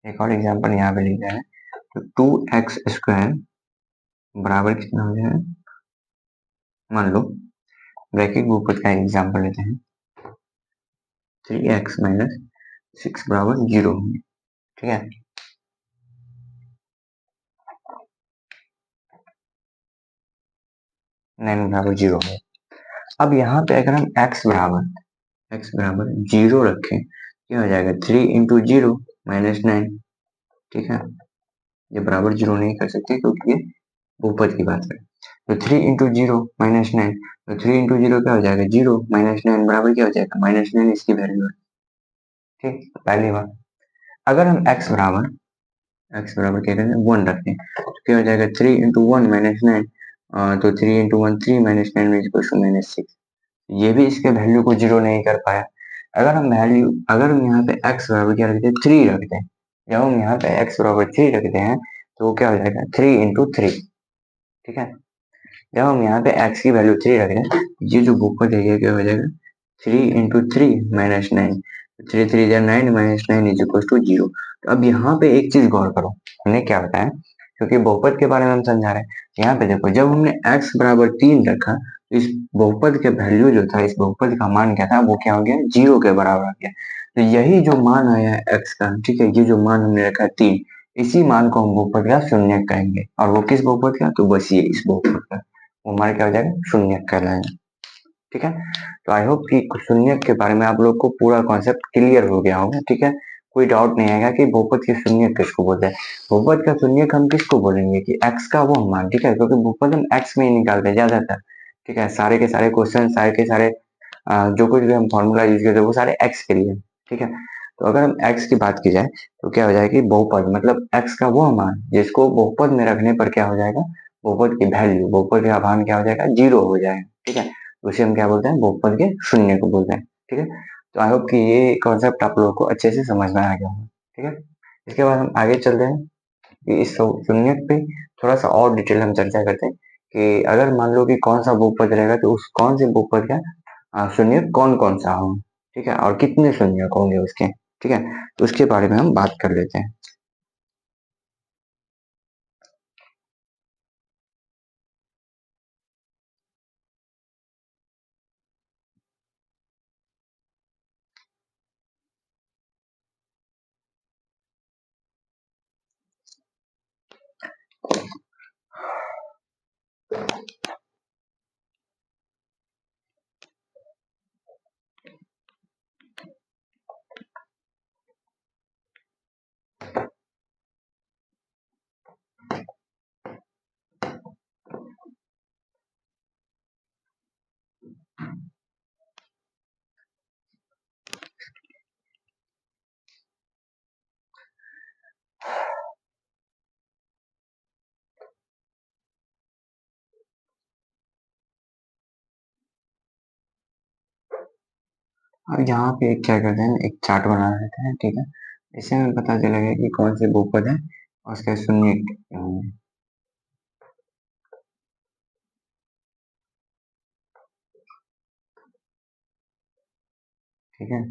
Speaker 1: एक और एग्जांपल यहाँ पे लिया जाए, तो 2x² बराबर कितना हो जाएगा, मान लो ब्रैकेट बहुपद का एग्जांपल लेते हैं, 3x - 6 बराबर 0 होंगे। ठीक है, 9 बराबर 0 होंगे। अब यहाँ पे अगर हम x बराबर 0 रखें, क्या हो जाएगा, 3 इंटू 0 -9। ठीक है, ये बराबर 0 नहीं कर सकते क्योंकि ये बहुपद की बात है। तो 3 इंटू 0 -9, तो 3 इंटू 0 क्या हो जाएगा, 0 -9 बराबर क्या हो जाएगा, -9 इसकी वैल्यू है। ठीक, पहली बात। अगर हम x बराबर क्या करें, 1 रखें, तो क्या हो जाएगा, 3 इंटू 1 -9, तो 3 इंटू 1 3 -9 -6। ये भी इसके वैल्यू को जीरो नहीं कर पाया। अगर हम यहाँ पे x बराबर क्या रखते हैं, 3 रखते हैं, जब हम यहाँ पे x बराबर 3 रखते हैं तो वो क्या हो जाएगा, 3 इंटू 3। ठीक है, जब हम यहाँ पे x की वैल्यू 3 रख रहे हैं, ये जो बहुपद है ये क्या हो जाएगा, 3 इंटू 3 -9, 3 3 जा 9 -9 इज इक्वल टू 0। तो अब यहाँ पे एक चीज गौर करो, हमने क्या बताया, क्योंकि बहुपद के बारे में हम समझा रहे हैं। यहाँ पे देखो, जब हमने x बराबर 3 रखा, तो इस बहुपद के वैल्यू जो था, इस बहुपद का मान क्या था, वो क्या हो गया, 0 के बराबर आ गया। तो यही जो मान आया है x का, ठीक है, ये जो मान हमने रखा 3, इसी मान को हम बहुपद का शून्य कहेंगे। और वो किस बहुपद का, तो बस ये इस बहुपद का, वो हमारा क्या हो जाएगा, शून्य कहलाएगा। ठीक है, तो आई होप कि शून्य के बारे में आप लोग को पूरा कॉन्सेप्ट क्लियर हो गया होगा। ठीक है, कोई डाउट नहीं आएगा कि बहुपद के शून्य किसको बोलते हैं। बहुपद का शून्य हम किसको बोलेंगे कि x का वो मान, ठीक है, क्योंकि बहुपद हम x में ही निकालते हैं ज्यादातर। ठीक है, सारे के सारे क्वेश्चन, सारे के सारे जो कुछ भी हम फॉर्मूला यूज करते हैं वो सारे x के लिए। ठीक है, तो अगर हम x की बात की जाए तो क्या हो जाएगी, बहुपद मतलब x का वो मान जिसको बहुपद में रखने पर क्या हो जाएगा, बहुपद की वैल्यू, बहुपद का मान क्या हो जाएगा, 0 हो जाएगा। ठीक है, उसे हम क्या बोलते हैं, बहुपद के शून्य को बोलते हैं। ठीक है, तो आई होप कि ये कॉन्सेप्ट आप लोगों को अच्छे से समझ में आ गया होगा। ठीक है, इसके बाद हम आगे चलते हैं कि इस शून्य पे थोड़ा सा और डिटेल हम चर्चा करते हैं कि अगर मान लो कि कौन सा बहुपद रहेगा, तो उस कौन से बहुपद का शून्य कौन कौन सा हो। ठीक है, और कितने शून्य होंगे उसके। ठीक है, तो उसके बारे में हम बात कर लेते हैं। अब यहाँ पे क्या करते हैं, एक चार्ट बना देते हैं, ठीक है। इससे हमें पता चलेगा कि कौन से बहुपद है और उसके शून्य कितने होंगे, ठीक है।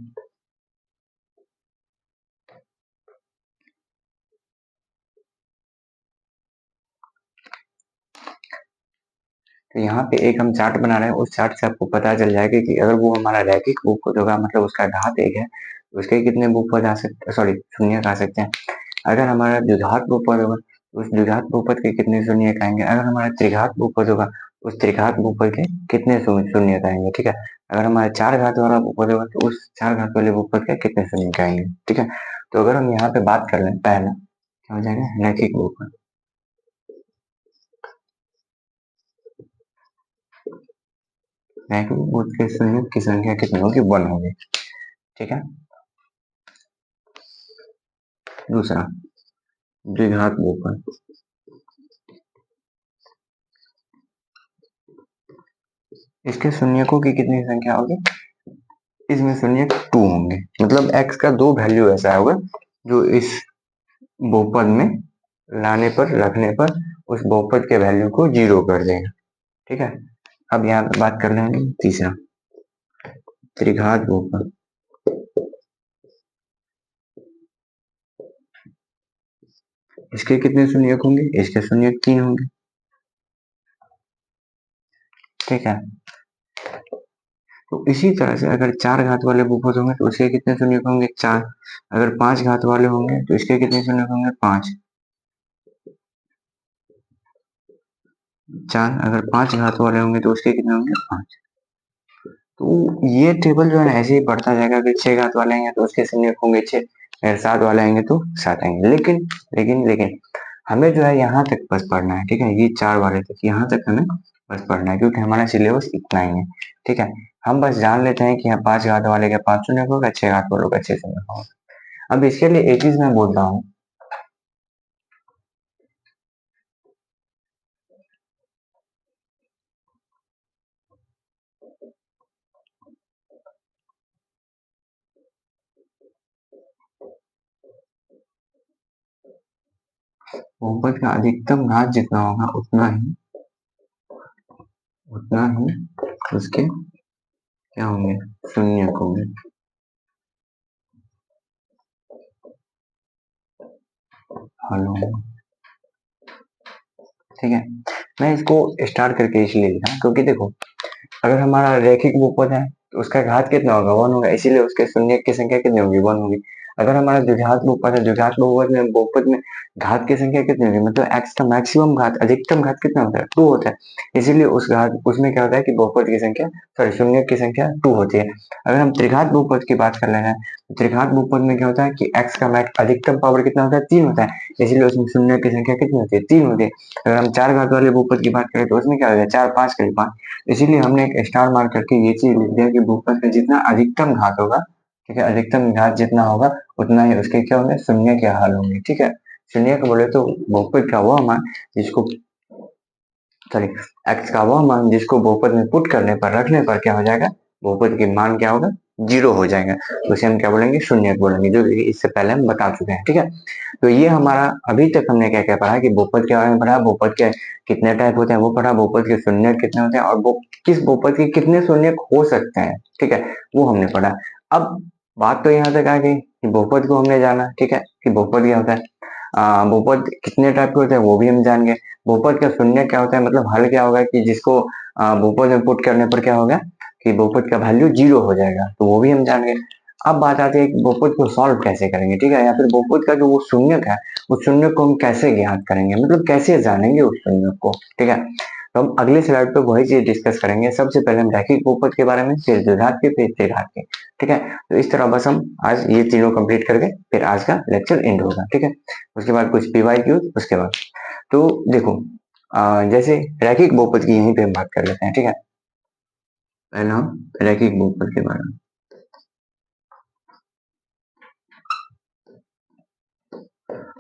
Speaker 1: तो यहाँ पे एक हम चार्ट बना रहे हैं, उस चार्ट से आपको पता चल जाएगा कि अगर वो हमारा रैखिक बहुपद होगा, मतलब उसका घात एक है, तो उसके कितने बहुपद आ सकते हैं, सॉरी शून्य आ सकते हैं। अगर हमारा द्विघात बहुपद होगा तो उस द्विघात बहुपद के कितने शून्य आएंगे। अगर हमारा त्रिघात बहुपद होगा उस त्रिघात बहुपद के कितने शून्य आएंगे, ठीक है। अगर हमारा चार घात वाला बहुपद होगा तो उस चार घात वाले बहुपद के कितने शून्य आएंगे, ठीक है। तो अगर हम यहाँ पे बात कर लें, पहला क्या हो जाएगा, रैखिक बहुपद। रैखिक बहुपद के शून्य की संख्या कितनी होगी, 1 होगी, ठीक है। दूसरा द्विघात बहुपद, इसके शून्यकों की कितनी संख्या होगी, इसमें शून्य 2 होंगे, मतलब x का दो वैल्यू ऐसा होगा जो इस बहुपद में लाने पर, रखने पर उस बहुपद के वैल्यू को 0 कर देगा, ठीक है। अब यहाँ पे बात कर लेंगे तीसरा त्रिघात बहुपद। इसके कितने शून्यक होंगे, इसके शून्यक 3 होंगे, ठीक है। तो इसी तरह से अगर चार घात वाले बहुपद होंगे तो उसके कितने शून्यक होंगे, 4। अगर पांच घात वाले होंगे तो इसके कितने शून्यक होंगे, 5। 4, अगर पांच घात वाले होंगे तो उसके कितने होंगे, 5। तो ये टेबल जो है ना ऐसे ही बढ़ता जाएगा, अगर 6 घात वाले आएंगे तो उसके शून्यक होंगे 6, अगर 7 वाले आएंगे तो 7 आएंगे। लेकिन लेकिन लेकिन हमें जो है यहाँ तक बस पढ़ना है, ठीक है। ये 4 वाले तक यहाँ तक हमें बस पढ़ना है, क्योंकि हमारा सिलेबस इतना ही है, ठीक है। हम बस जान लेते हैं कि यहाँ 5 घात वाले का 5 शून्यक होगा, 6 घात वालों का 6 शून्यक होगा। अब इसके लिए एक चीज मैं बोलता हूँ, बहुपद का अधिकतम घात जितना होगा उतना ही उसके क्या होंगे, शून्यक होंगे, हल होंगे, ठीक है। मैं इसको स्टार्ट करके इसलिए लिखा क्योंकि देखो, अगर हमारा रैखिक बहुपद है तो उसका घात कितना होगा, 1 होगा, इसीलिए उसके शून्य की संख्या कितनी होगी, 1 होगी। अगर हमारा द्विघात बहुपद है, द्विघात बहुपद में घात की संख्या कितनी होगी, मतलब x का मैक्सिमम घात, अधिकतम घात कितना होता है, 2 होता है। इसीलिए उस घात उसमें क्या होता है कि बहुपद की संख्या, सॉरी शून्य की संख्या 2 होती है। अगर हम त्रिघात बहुपद की बात कर रहे हैं तो त्रिघात बहुपद में क्या होता है कि x का अधिकतम पावर कितना होता है, 3 होता है, इसीलिए उसमें शून्य की संख्या कितनी होती है, 3 होती है। अगर हम चार घात वाले बहुपद की बात करें तो उसमें क्या होगा, 4 5 करीब 5, इसीलिए हमने एक स्टार मार्क करके ये चीज लिख दिया कि बहुपद का जितना अधिकतम घात होगा, ठीक है, अधिकतम घात जितना होगा उतना ही उसके क्या होंगे, शून्य के हल होंगे, ठीक है। शून्य का बोले तो बहुपद का वह मान जिसको, सॉरी, एक्स का वह मान जिसको बहुपद में पुट करने पर, रखने पर क्या हो जाएगा, बहुपद के मान क्या होगा, 0 हो जाएगा, तो उसे हम क्या बोलेंगे, शून्य बोलेंगे, जो इससे पहले हम बता चुके हैं, ठीक है। तो ये हमारा अभी तक हमने क्या क्या पढ़ा कि बहुपद के बारे में पढ़ा, बहुपद के कितने टाइप होते हैं वो पढ़ा, बहुपद के शून्य कितने होते हैं और किस बहुपद के कितने शून्य हो सकते हैं, ठीक है, वो हमने पढ़ा। अब बात तो यहाँ तक आ गई कि बहुपद को हमने जाना, ठीक है, कि बहुपद क्या होता है, बहुपद कितने टाइप के होते हैं वो भी हम जान गए। बहुपद का शून्य क्या होता है, मतलब हल क्या होगा कि जिसको बहुपद में पुट करने पर क्या होगा कि बहुपद का वैल्यू 0 हो जाएगा, तो वो भी हम जान गए। अब बात आती है कि बहुपद को सॉल्व कैसे करेंगे, ठीक है, या फिर बहुपद का जो वो शून्यक है उस शून्यक को हम कैसे ज्ञात करेंगे, मतलब कैसे जानेंगे उस शून्यक को, ठीक है। तो हम अगले स्लाइड पे वही चीज डिस्कस करेंगे। सबसे पहले हम रैखिक बहुपद के बारे में, फिर द्विघात के, फिर त्रिघात के, ठीक है। तो इस तरह बस हम आज ये तीनों कंप्लीट करके फिर आज का लेक्चर एंड होगा, ठीक है। उसके बाद कुछ PYQ, उसके बाद तो देखो, जैसे रैखिक बहुपद की यहीं पे हम बात कर लेते हैं, ठीक है। पहला हम रैखिक बहुपद के बारे में,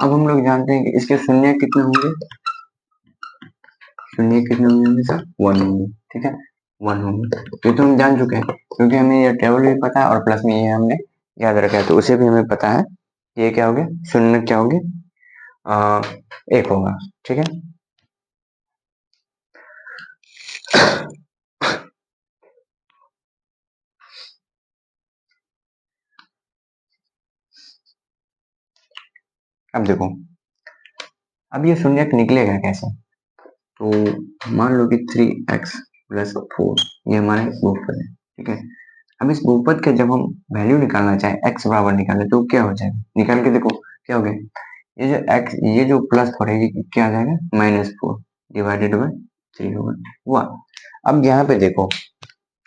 Speaker 1: अब हम लोग जानते हैं कि इसके शून्य कितने होंगे, शून्य कितने होंगे सर, 1 होंगे, ठीक है। 1 होंगे। ये तो हम जान चुके हैं क्योंकि हमें ये टेबल भी पता है और प्लस में ये हमने याद रखा है, तो उसे भी हमें पता है ये क्या हो गया, शून्य क्या होगी, 1 होगा। ठीक है, अब देखो, अब ये शून्य निकलेगा कैसे, तो मान लो कि 3x प्लस 4 ये हमारे बहुपद है। ठीक है, अब इस बहुपद के जब हम वैल्यू निकालना चाहें, x बराबर निकालें, तो क्या हो जाएगा, निकाल के देखो क्या हो गया, ये जो x, ये जो प्लस 4 है ये क्या आ जाएगा, -4 डिवाइडेड बाय 3 होगा, हुआ। अब यहाँ पे देखो,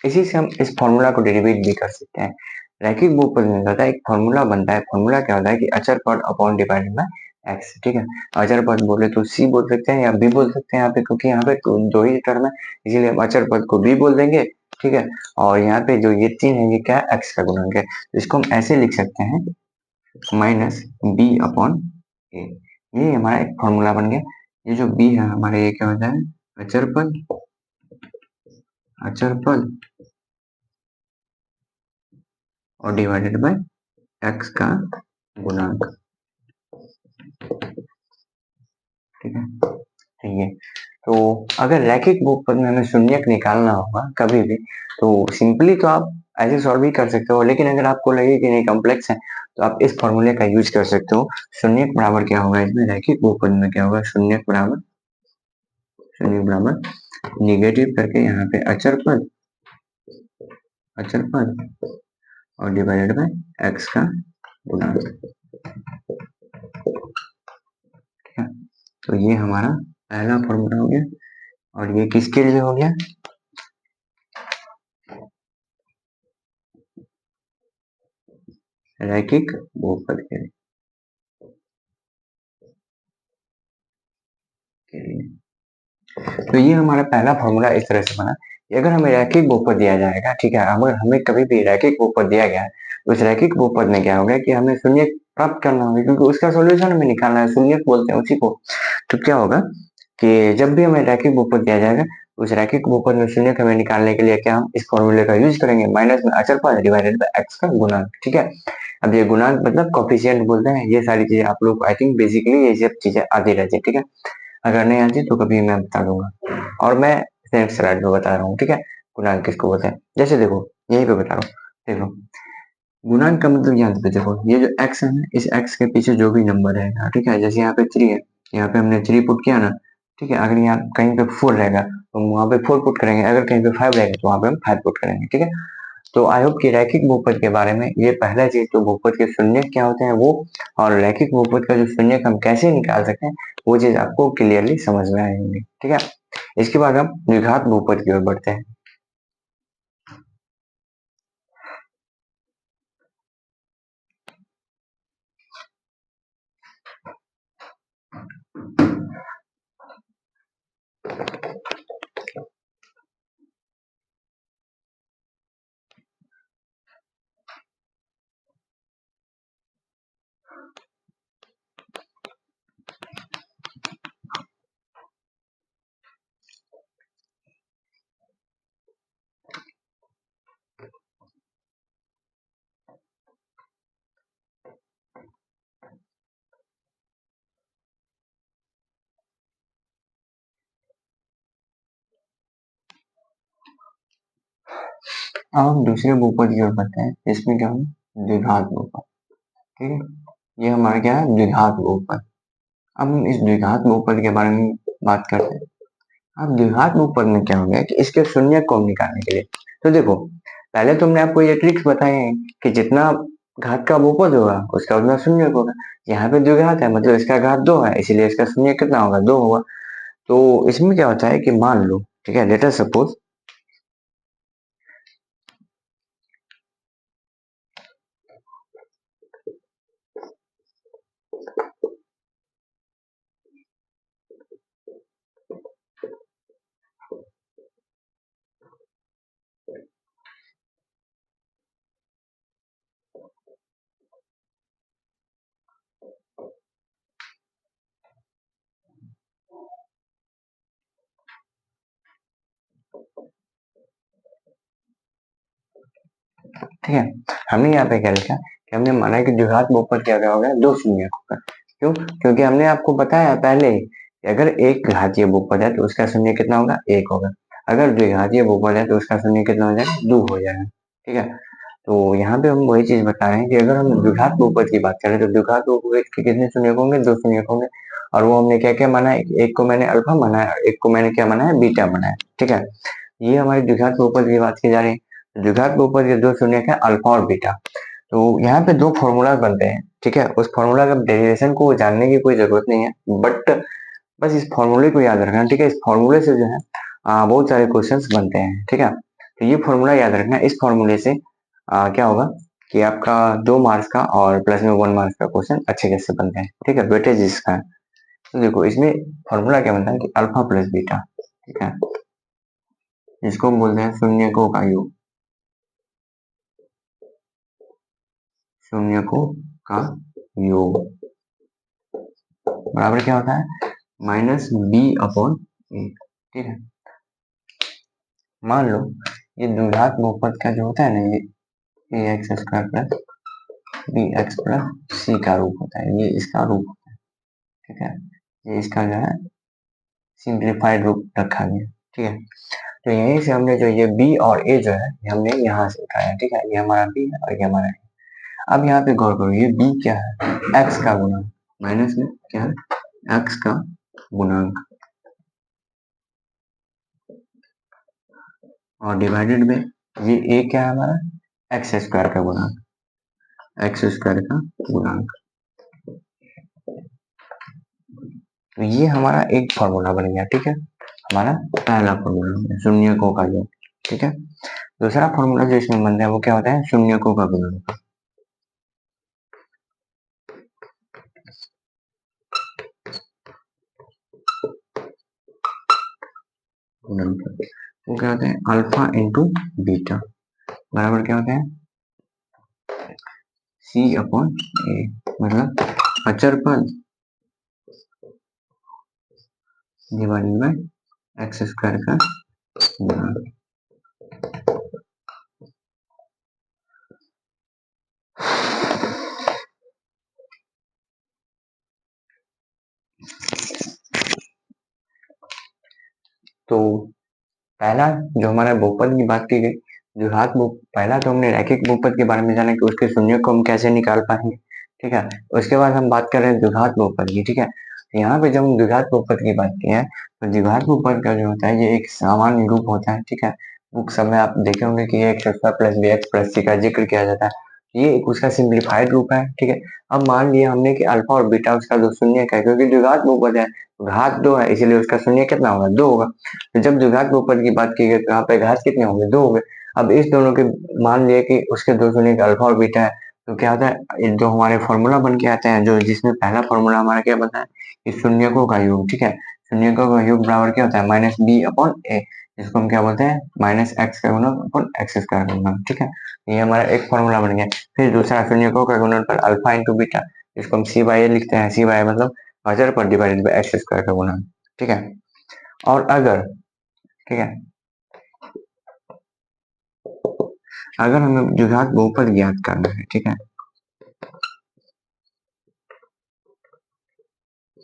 Speaker 1: इसी से हम इस फॉर्मूला को डेरिवेट भी कर सकते हैं। रैखिक बहुपद में होता है एक फॉर्मूला बनता है, फॉर्मूला क्या होता है कि अचर पद अपॉन डिवाइडेड बाय एक्स। ठीक है, अचर पद बोले तो सी बोल सकते हैं या बी बोल सकते हैं यहाँ पे, क्योंकि यहाँ पे दो ही टर्म है, इसीलिए हम अचर पद को बी बोल देंगे। ठीक है, और यहाँ पे जो ये 3 है ये क्या है, एक्स का गुणक है, तो इसको हम ऐसे लिख सकते हैं माइनस बी अपॉन ए। ये हमारा एक फॉर्मूला बन गया। ये जो बी है हमारे, ये क्या होता है, अचर पद, अचर पद और डिवाइडेड बाय एक्स का गुणांक। ठीक है, ठीक है, तो अगर रैखिक बहुपद में हमें शून्यक निकालना होगा कभी भी, तो सिंपली तो आप ऐसे सॉल्व भी कर सकते हो, लेकिन अगर आपको लगे कि नहीं कॉम्प्लेक्स है, तो आप इस फॉर्मूले का यूज कर सकते हो। शून्यक बराबर क्या होगा इसमें, रैखिक बहुपद में क्या होगा, शून्यक बराबर, शून्य बराबर निगेटिव करके यहाँ पे अचर पद, अचर पद और डिवाइडेड बाय एक्स का गुणांक। ठीक है, तो ये हमारा पहला फॉर्मूला हो गया, और ये किसके लिए हो गया, रैखिक बहुपद के लिए। तो ये हमारा पहला फॉर्मूला इस तरह से बना कि अगर हमें रैखिक बहुपद दिया जाएगा, ठीक है, अगर हमें कभी भी रैखिक बहुपद दिया गया है, तो उस रैखिक बहुपद में क्या होगा कि हमें शून्य प्राप्त करना होगा, क्योंकि उसका सॉल्यूशन हमें निकालना है, शून्य बोलते हैं उसी को। तो क्या होगा कि जब भी हमें रैखिक बहुपद दिया जाएगा, उस रैखिक बहुपद में शून्य हमें निकालने के लिए क्या हम इस फॉर्मूले का यूज करेंगे, माइनस में अचर पद डिवाइडेड बाय एक्स का गुणांक। ठीक है, अब ये गुणांक मतलब कोफिशिएंट बोलते हैं, ये सारी चीजें आप लोग आई थिंक बेसिकली ये सब चीजें आती रहती है। ठीक है, अगर नहीं आती तो कभी मैं बता दूंगा, और मैं नेक्स्ट स्लाइड में बता रहा हूँ। ठीक है, गुणांक किसको बोलते हैं, जैसे देखो यहीं पे बता रहा हूँ, देखो गुणांक का मतलब यहाँ पे देखो, ये जो x है ना, इस x के पीछे जो भी नंबर रहेगा, ठीक है, जैसे यहाँ पे 3 है, यहाँ पे हमने 3 पुट किया ना, ठीक है, अगर यहाँ कहीं पे 4 रहेगा तो हम वहाँ पे 4 पुट करेंगे, अगर कहीं पे 5 रहेगा तो वहाँ पे हम 5 पुट करेंगे। ठीक है, तो आई होप कि रैखिक बहुपद के बारे में ये पहला चीज, तो बहुपद के शून्य क्या होते हैं वो, और रैखिक बहुपद का जो शून्य हम कैसे निकाल सकते हैं, वो चीज आपको क्लियरली समझ में आई होंगी। ठीक है, इसके बाद हम द्विघात बहुपद की ओर बढ़ते हैं। अब हम दूसरे बहुपद की ओर बढ़ते हैं, इसमें क्या होगा, द्विघात बहुपद। ठीक है, ये हमारा क्या है, द्विघात बहुपद। अब हम इस द्विघात बहुपद के बारे में बात करते हैं। अब द्विघात बहुपद में क्या हो गया कि इसके शून्य को हम निकालने के लिए, तो देखो पहले तो हमने आपको ये ट्रिक्स बताए हैं कि जितना घात का बहुपद होगा उसका उतना शून्य होगा। यहाँ पे द्विघात है मतलब इसका घात 2 है, इसीलिए इसका शून्य कितना होगा, 2 होगा। तो इसमें क्या होता है कि मान लो, ठीक है, लेट अस सपोज, ठीक है। हमने यहाँ पे क्या लिखा कि हमने माना कि द्विघात बहुपद क्या क्या होगा, दो शून्य होगा। क्यों? क्योंकि हमने आपको बताया पहले ही कि अगर एक घातीय बहुपद है तो उसका शून्य कितना होगा, एक होगा। अगर द्विघातीय बहुपद है तो उसका शून्य कितना हो जाएगा, दो हो जाएगा। ठीक है। तो यहाँ पे हम वही चीज बता रहे हैं कि अगर हम द्विघात बहुपद की बात करें तो द्विघात बहुपद के कितने शून्य होंगे, दो शून्य होंगे। और वो हमने क्या क्या माना है, एक को मैंने अल्फा माना है, एक को मैंने क्या माना है, बीटा माना है। ठीक है। ये हमारी द्विघात बहुपद की बात की जा रही है। द्विघात बहुपद के दो शून्य है, अल्फा और बीटा। तो यहाँ पे दो फॉर्मूला बनते हैं। ठीक है। उस फॉर्मूला का डेरिवेशन को जानने की कोई जरूरत नहीं है, बट बस इस फॉर्मूले को याद रखना। ठीक है। इस फॉर्मूले से जो है बहुत सारे क्वेश्चंस बनते हैं। ठीक है। तो ये फॉर्मूला याद रखना। इस फॉर्मूले से क्या होगा कि आपका 2 मार्क्स का और प्लस में 1 मार्क्स का क्वेश्चन अच्छे कैसे बनते हैं। ठीक है। वेटेज इसका है। तो देखो इसमें फॉर्मूला क्या बनता है कि अल्फा प्लस बीटा। ठीक है। जिसको हम बोलते हैं शून्यकों का योग। शून्यकों का योग बराबर क्या होता है, माइनस बी अपॉन ए। ठीक है। मान लो ये द्विघात बहुपद का जो होता है ना, ये x square plus b x plus c का रूप होता है, ये इसका रूप होता है। ठीक है। ये इसका जो है सिंप्लीफाइड रूप रखा गया। ठीक है। तो यहीं से हमने जो ये बी और ए जो है ये हमने यहाँ से उठाया। ठीक है। ये हमारा बी है और ये हमारा ए। अब यहाँ पे गौर करो, ये बी क्या है, एक्स का गुणांक, माइनस में क्या है, एक्स का गुणांक, और डिवाइडेड में ये ए क्या है हमारा, एक्स स्क्वायर का गुणांक, एक्स स्क्वायर का गुणांक। तो ये हमारा एक फॉर्मूला बन गया। ठीक है। हमारा पहला फॉर्मूला शून्यकों का योग। ठीक है। दूसरा फॉर्मूला जो इसमें बनता है वो क्या होता है, शून्यकों का गुणांक। वो क्या होता है, अल्फा इंटू बीटा बराबर क्या होता है, सी अपॉन ए। मतलब अचर पद डिवाइडेड बाय एक्स स्क्वायर का गुणांक। तो पहला जो हमारा बहुपद की बात की गई, द्विघात पहला तो हमने रैखिक बहुपद के बारे में जाना कि उसके शून्य को हम कैसे निकाल पाएंगे। ठीक है। उसके बाद हम बात कर रहे हैं द्विघात बहुपद की। ठीक है। तो यहाँ पे जब हम द्विघात बहुपद की बात की है तो द्विघात बहुपद का जो होता है ये एक सामान्य रूप होता है। ठीक है। बुक सब में आप देखे होंगे कि x square plus b x plus c का जिक्र किया जाता है, ये एक उसका सिंप्लीफाइड रूप है। ठीक है। अब मान लिया हमने कि अल्फा और बीटा उसका जो शून्य का है, क्योंकि द्विघात बहुपद है, घात दो है, इसीलिए उसका शून्य कितना होगा, दो होगा। तो जब द्विघात बहुपद की बात की गई तो यहाँ पे घात कितने होंगे, दो होंगे। अब इस दोनों के मान लिए कि उसके दो शून्य का अल्फा और बीटा है, तो क्या होता है, जो हमारे फॉर्मूला बन के आते हैं, जो जिसमें पहला फॉर्मूला हमारा क्या बनता है, इस शून्यकों का योग। ठीक है। शून्यकों का योग बराबर क्या होता है, माइनस बी अपॉन ए, जिसको हम क्या बोलते हैं, माइनस एक्स का गुणन अपॉन एक्स स्क्वायर का गुणन। ठीक है। ये हमारा एक फॉर्मूला बन गया। फिर दूसरा शून्यकों का गुणन पर अल्फा इंटू बीटा, जिसको हम सी बाई ए लिखते हैं, सी बाई मतलब अचर पर डिवाइडेड बाई एक्स स्क्वायर का गुणन। ठीक है। और अगर, ठीक है, अगर हमें द्विघात बहुपद ज्ञात करना है, ठीक है,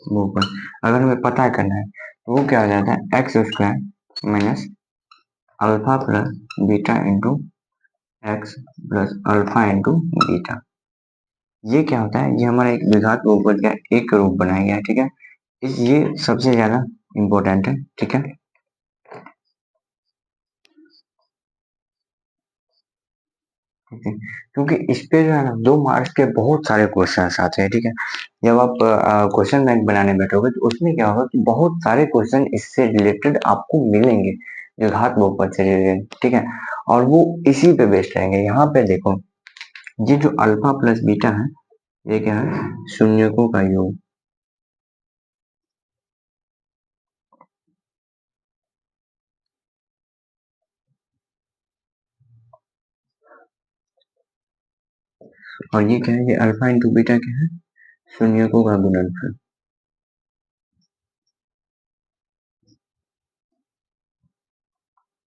Speaker 1: बहुपद अगर हमें पता करना है तो वो क्या हो जाता है, x square minus alpha plus beta into x plus alpha into beta. ये क्या होता है, ये हमारा एक द्विघात बहुपद का एक रूप बनाया गया है। ठीक है। ये सबसे ज्यादा इंपॉर्टेंट है। ठीक है। ठीक है। क्योंकि इस पे जो है ना 2 मार्क्स के बहुत सारे क्वेश्चन आते हैं। ठीक है। जब आप क्वेश्चन बैंक बनाने बैठोगे तो उसमें क्या होगा कि बहुत सारे क्वेश्चन इससे रिलेटेड आपको मिलेंगे, जो घात बहुपद से रिलेटेड। ठीक है। और वो इसी पे बेस्ड रहेंगे। यहाँ पे देखो, ये जो अल्फा प्लस बीटा है ये क्या है, शून्यकों का योग। और ये क्या है, ये अल्फा इंटू बीटा क्या है, शून्यकों का गुणनफल।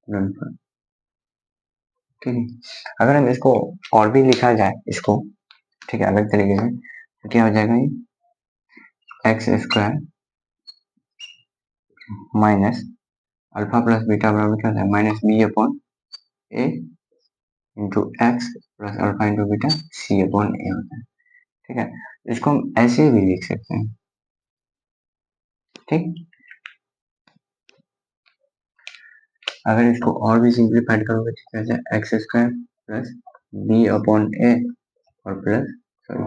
Speaker 1: गुणनफल। ठीक है। अगर हम इसको और भी लिखा जाए इसको, ठीक है, अलग तरीके से, तो क्या हो जाएगा ये x square minus alpha plus beta बराबर क्या होता है minus b upon a into x plus alpha into beta c upon a होता है। ठीक है, इसको हम ऐसे भी लिख सकते हैं। ठीक, अगर इसको और भी सिंप्लीफाइड करोगे तो क्या हो जाए x square plus b upon a और plus sorry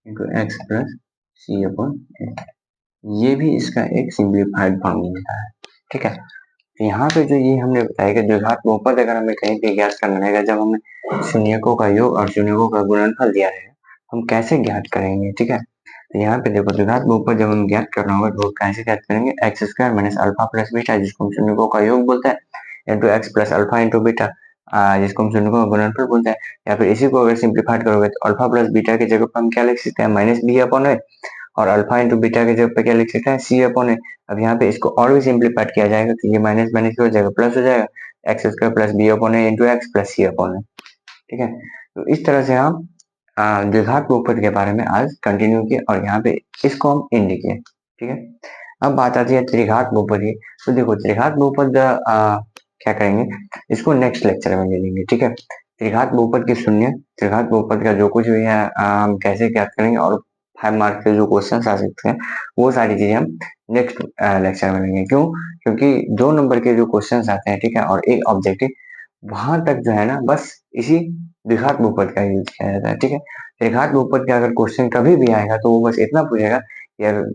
Speaker 1: into x plus c upon a, ये भी इसका एक सिंप्लीफाइड फॉर्म मिलता है। ठीक है, तो यहाँ पे जो ये हमने बताया कि द्विघात बहुपद अगर हमें कहीं पे ज्ञात करना रहेगा, जब हमें शून्यकों का योग और शून्यकों का गुणनफल दिया रहेगा, हम कैसे ज्ञात करेंगे। ठीक है, तो यहाँ पे देखो द्विघात बहुपद जब हम ज्ञात करना होगा तो कैसे ज्ञात करेंगे, x square minus alpha plus beta जिसको हम शून्यकों का योग बोलते हैं into x plus alpha into beta जिसको हम शून्यकों का गुणनफल बोलते हैं, या फिर इसी को अगर सिंप्लीफाइड करोगे तो अल्फा प्लस बीटा की जगह पर हम क्या लिख सकते हैं माइनस बी अपॉन ए, और अल्फा इंटू बीटा की जगह पे क्या लिख सकते हैं सी अपॉन ए। अब यहाँ पे इसको और भी सिंप्लीफाइड किया जाएगा तो ये माइनस माइनस हो जाएगा प्लस हो जाएगा, x square plus b upon a into x plus c upon a. ठीक है, तो इस तरह से हम द्विघात बहुपद के बारे में आज कंटिन्यू किए और यहाँ पे इसको हम एंड किए। ठीक है, अब बात आती है त्रिघात बहुपद की। तो देखो त्रिघात बहुपद क्या करेंगे, इसको नेक्स्ट लेक्चर में ले लेंगे। ठीक है, त्रिघात बहुपद के शून्य, त्रिघात बहुपद का जो कुछ भी है हम कैसे ज्ञात करेंगे और 5 मार्क के जो क्वेश्चन आ सकते हैं वो सारी चीजें हम नेक्स्ट लेक्चर में लेंगे। क्यों, क्योंकि 2 नंबर के जो क्वेश्चन आते हैं, ठीक है, और एक ऑब्जेक्टिव, वहां तक जो है ना बस इसी द्विघात बहुपद का यूज किया जाता है। ठीक है, त्रिघात बहुपद का अगर क्वेश्चन कभी भी आएगा तो वो बस इतना पूछेगा कि अगर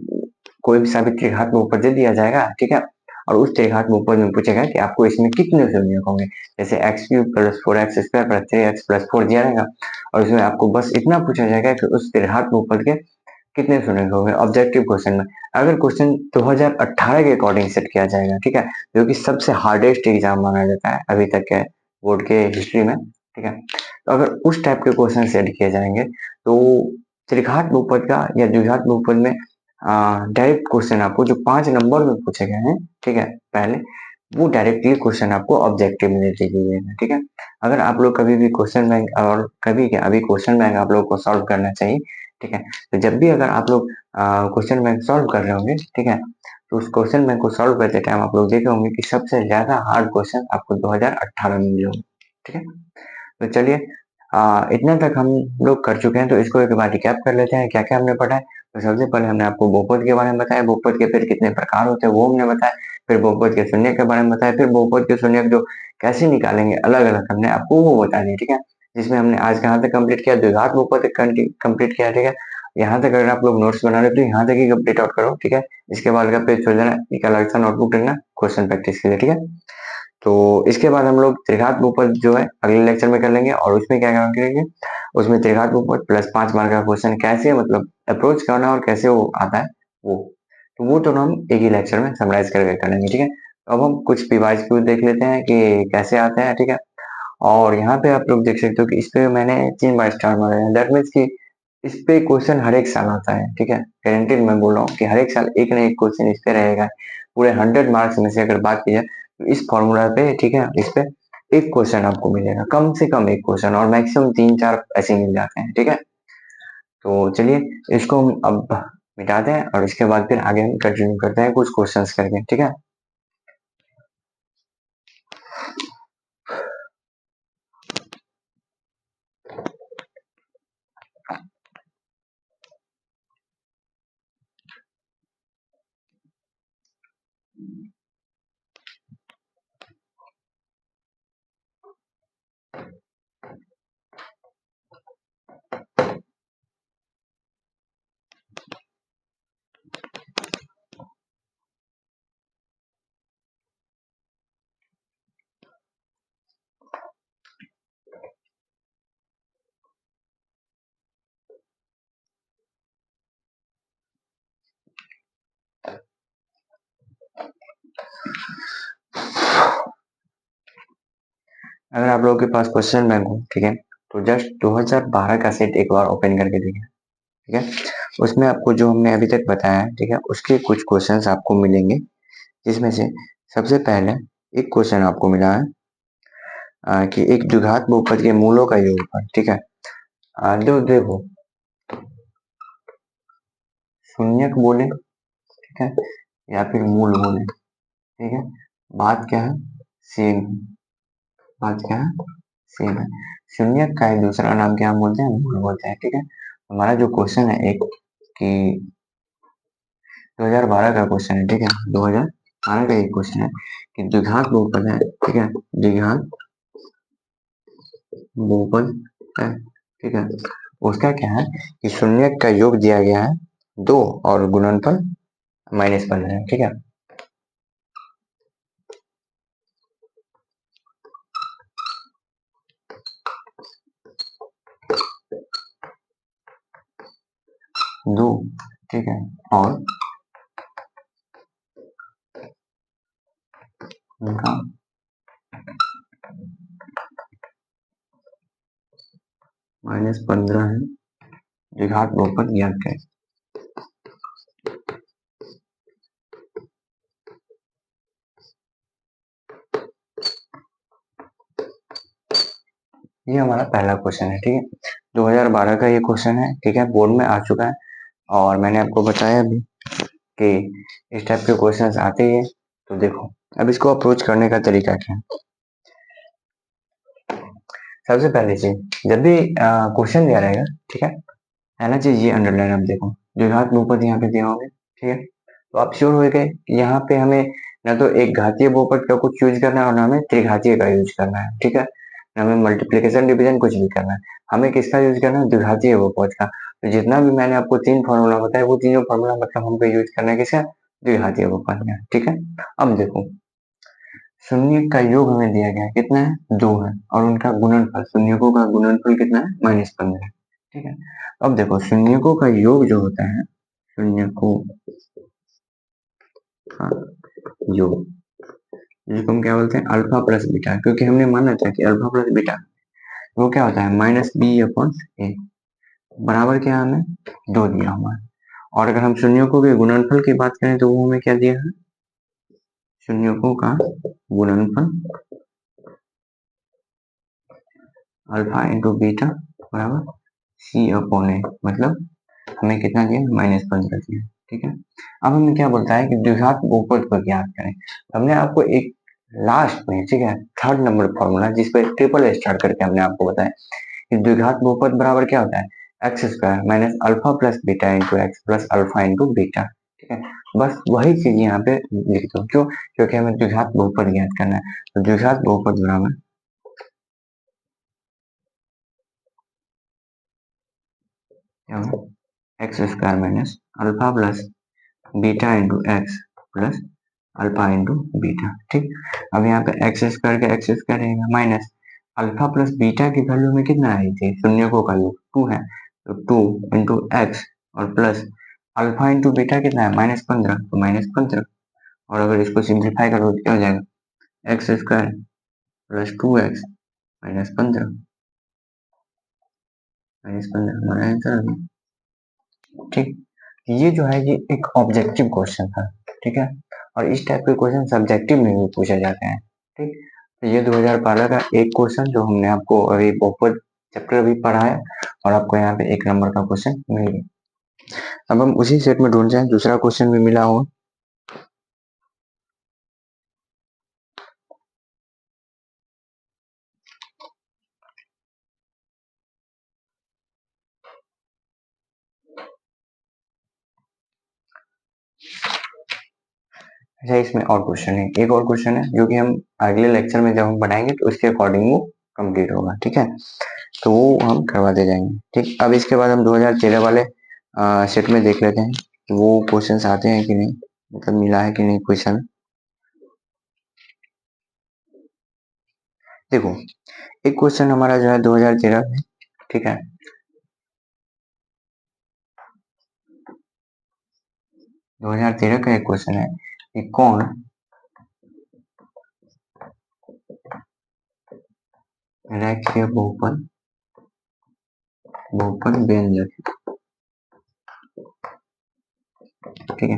Speaker 1: कोई भी साबित त्रिघात बहुपद दे दिया जाएगा, ठीक है, और उस त्रिघात बहुपद में पूछेगा कि आपको इसमें कितने शून्य होंगे, जैसे x cube plus 4x square plus 3x plus 4 दिया रहेगा और इसमें आपको बस इतना पूछा जाएगा कि उस त्रिघात बहुपद के कितने शून्य होंगे ऑब्जेक्टिव क्वेश्चन में। अगर क्वेश्चन 2018 के अकॉर्डिंग सेट किया जाएगा, ठीक है, जो कि सबसे हार्डेस्ट एग्जाम माना जाता है अभी तक के बोर्ड के हिस्ट्री में। ठीक है, तो अगर उस टाइप के क्वेश्चन सेट किए जाएंगे तो त्रिघात बहुपद का या द्विघात बहुपद में डायरेक्ट क्वेश्चन आपको जो 5 नंबर में पूछे गए हैं, ठीक है, पहले वो डायरेक्ट ये क्वेश्चन आपको ऑब्जेक्टिव में दे दिए गए। ठीक है, अगर आप लोग कभी भी क्वेश्चन बैंक और कभी क्या अभी क्वेश्चन बैंक आप लोग को सॉल्व करना चाहिए। ठीक है, तो जब भी अगर आप लोग क्वेश्चन बैंक सॉल्व कर रहे होंगे, ठीक है, तो उस क्वेश्चन बैंक को सॉल्व करते टाइम आप लोग देखे होंगे कि सबसे ज्यादा हार्ड क्वेश्चन आपको 2018 में मिले होंगे। ठीक है, तो चलिए इतना तक हम लोग कर चुके हैं, तो इसको एक बार रिकैप कर लेते हैं क्या क्या हमने पढ़ा है। तो सबसे पहले हमने आपको बहुपद के बारे में बताया, बहुपद के फिर कितने प्रकार होते हैं वो हमने बताया, फिर बहुपद के शून्य के बारे में बताया, फिर बहुपद के शून्य जो कैसे निकालेंगे अलग अलग हमने आपको वो बता दिया। ठीक है, जिसमें हमने आज कहाँ तक कंप्लीट किया, द्विघात बहुपद कंप्लीट किया। ठीक है, यहाँ तक अगर आप लोग नोट्स बना रहे हो तो यहाँ तक ही कंप्लीट आउट करो। ठीक है, इसके बाद का पेज छोड़ देना, एक अलग सा नोटबुक रखना क्वेश्चन प्रैक्टिस के लिए। ठीक है, तो इसके बाद हम लोग त्रिघात बहुपद जो है अगले लेक्चर में कर लेंगे और उसमें क्या काम करेंगे, उसमें त्रिघात बहुपद प्लस 5 मार्क का क्वेश्चन कैसे मतलब अप्रोच करना और कैसे वो आता है वो, तो वो दोनों हम एक ही लेक्चर में समराइज करके कर लेंगे। ठीक है, तो अब हम कुछ पीवाइज क्यू देख लेते हैं कि कैसे आते हैं। ठीक है, और यहाँ पे आप लोग देख सकते हो कि इस पे मैंने 3 बार स्टार मारे हैं, दैट मीन्स कि इस पे क्वेश्चन हर एक साल आता है। ठीक है, गारंटेड मैं बोल रहा हूँ कि हर एक साल एक ना एक क्वेश्चन इस पे रहेगा। पूरे 100 मार्क्स में से अगर बात की जाए तो इस फॉर्मूला पे, ठीक है, इस पे एक क्वेश्चन आपको मिलेगा, कम से कम एक क्वेश्चन, और मैक्सिमम 3-4 ऐसे मिल जाते हैं। ठीक है, तो चलिए इसको हम अब मिटाते हैं और इसके बाद फिर आगे हम कंटिन्यू करते हैं कुछ क्वेश्चंस करके। ठीक है, अगर आप लोगों के पास क्वेश्चन बैंक हो, ठीक है, तो जस्ट 2012 का सेट एक बार ओपन करके देखिए। ठीक है, उसमें आपको जो हमने अभी तक बताया है, ठीक है, उसके कुछ क्वेश्चंस आपको मिलेंगे, जिसमें से सबसे पहले एक क्वेश्चन आपको मिला है कि एक द्विघात बहुपद के मूलों का योगफल, ठीक है। जो देखो शून्यक बोले, ठीक है, या फिर मूल बोले, ठीक है, बात क्या है, सेम। बात क्या है, सेम है। शून्यक का एक दूसरा नाम क्या हम बोलते हैं, मूल बोलते हैं, ठीक है। हमारा जो क्वेश्चन है एक कि 2012 का क्वेश्चन है, ठीक है, 2012 का एक क्वेश्चन है कि द्विघात बहुपद है, ठीक है, द्विघात बहुपद है, ठीक है। उसका क्या है कि शून्यक का योग दिया गया है 2 और गुणनफल -15 है, ठीक है। दो, ठीक है, और उनका -15 है, द्विघात बहुपद ज्ञात करें। ये हमारा पहला क्वेश्चन है, ठीक है। 2012 का ये क्वेश्चन है, ठीक है, बोर्ड में आ चुका है और मैंने आपको बताया भी कि इस टाइप के क्वेश्चंस आते ही है। तो देखो अब इसको अप्रोच करने का तरीका क्या है। सबसे पहले चीज, जब भी क्वेश्चन दिया रहेगा, ठीक है, पहला चीज ये अंडरलाइन आप देखो, द्विघात बहुपद यहाँ पे दिया होंगे, ठीक है। तो आप श्योर हो गए कि यहाँ पे हमें ना तो एक घातीय बहुपद का कुछ यूज करना है और ना हमें त्रिघातीय का यूज करना है, ठीक है, ना हमें मल्टीप्लीकेशन डिवीजन कुछ भी करना है। हमें किसका यूज करना है, द्विघातीय बहुपद का। तो जितना भी मैंने आपको 3 फॉर्मूला बताया वो तीनों फॉर्मूला मतलब हमको यूज करना है किसका, द्विघातीय बहुपद का, ठीक है। अब देखो शून्य का योग हमें दिया गया है, कितना है, 2 है, और उनका गुणनफल, शून्यकों का गुणनफल कितना है, -15, ठीक है। अब देखो शून्यकों का योग जो होता है, शून्यकों का योग, जिसको हम क्या बोलते हैं, अल्फा प्लस बीटा, क्योंकि हमने माना था कि अल्फा प्लस बीटा वो क्या होता है, -b/a, बराबर क्या हमें 2 दिया हुआ है। और अगर हम शून्यकों के गुणनफल की बात करें तो वो हमें क्या दिया है, शून्यकों का गुणनफल अल्फा इंटू बीटा बराबर c/a, मतलब हमें कितना दिया, -15 दिया, ठीक है। अब हमें क्या बोलता है कि द्विघात बहुपद को ज्ञात करें। हमने आपको एक लास्ट में, ठीक है, 3rd नंबर फॉर्मूला जिस पे ट्रिपल स्टार्ट करके हमने आपको बताया कि द्विघात बहुपद बराबर क्या होता है, x² minus alpha plus beta into x plus alpha into beta, ठीक है। बस वही चीज यहाँ पे लिख दो, क्यों, क्योंकि हमें द्विघात बहुपद ज्ञात करना है। तो द्विघात बहुपद बराबर x² minus alpha plus beta into x plus alpha into beta, ठीक। अब यहाँ पे x² का x² रहेगा माइनस अल्फा प्लस बीटा की वैल्यू में कितना आई थी, शून्यकों का योग 2 है, तो 2 इंटू एक्स और प्लस अल्फा इंटू बीटा कितना है, -15, तो -15। और अगर इसको सिंप्लीफाई करो तो क्या हो जाएगा, x² प्लस 2x -15 हमारा आंसर आ गया, ठीक। ये जो है ये एक ऑब्जेक्टिव क्वेश्चन था, ठीक है, और इस टाइप के क्वेश्चन सब्जेक्टिव में भी पूछे जाते हैं, ठीक। तो ये 2012 का एक क्वेश्चन जो हमने आपको अभी बहुपद चैप्टर अभी पढ़ा है और आपको यहाँ पे 1 नंबर का क्वेश्चन मिल गया। अब हम उसी सेट में ढूंढ जाए दूसरा क्वेश्चन भी मिला हो। अच्छा इसमें और क्वेश्चन है, एक और क्वेश्चन है जो कि हम अगले लेक्चर में जब हम बनाएंगे तो उसके अकॉर्डिंग वो कंप्लीट होगा, ठीक है, तो वो हम करवाते जाएंगे, ठीक। अब इसके बाद हम 2013 वाले सेट में देख लेते हैं कि वो क्वेश्चंस आते हैं कि नहीं, मतलब मिला है कि नहीं क्वेश्चन। देखो एक क्वेश्चन हमारा जो है 2013 में, ठीक है, 2013 का एक क्वेश्चन है कि कौन रेखीय बहुपद बहुपद व्यंजक, ठीक है।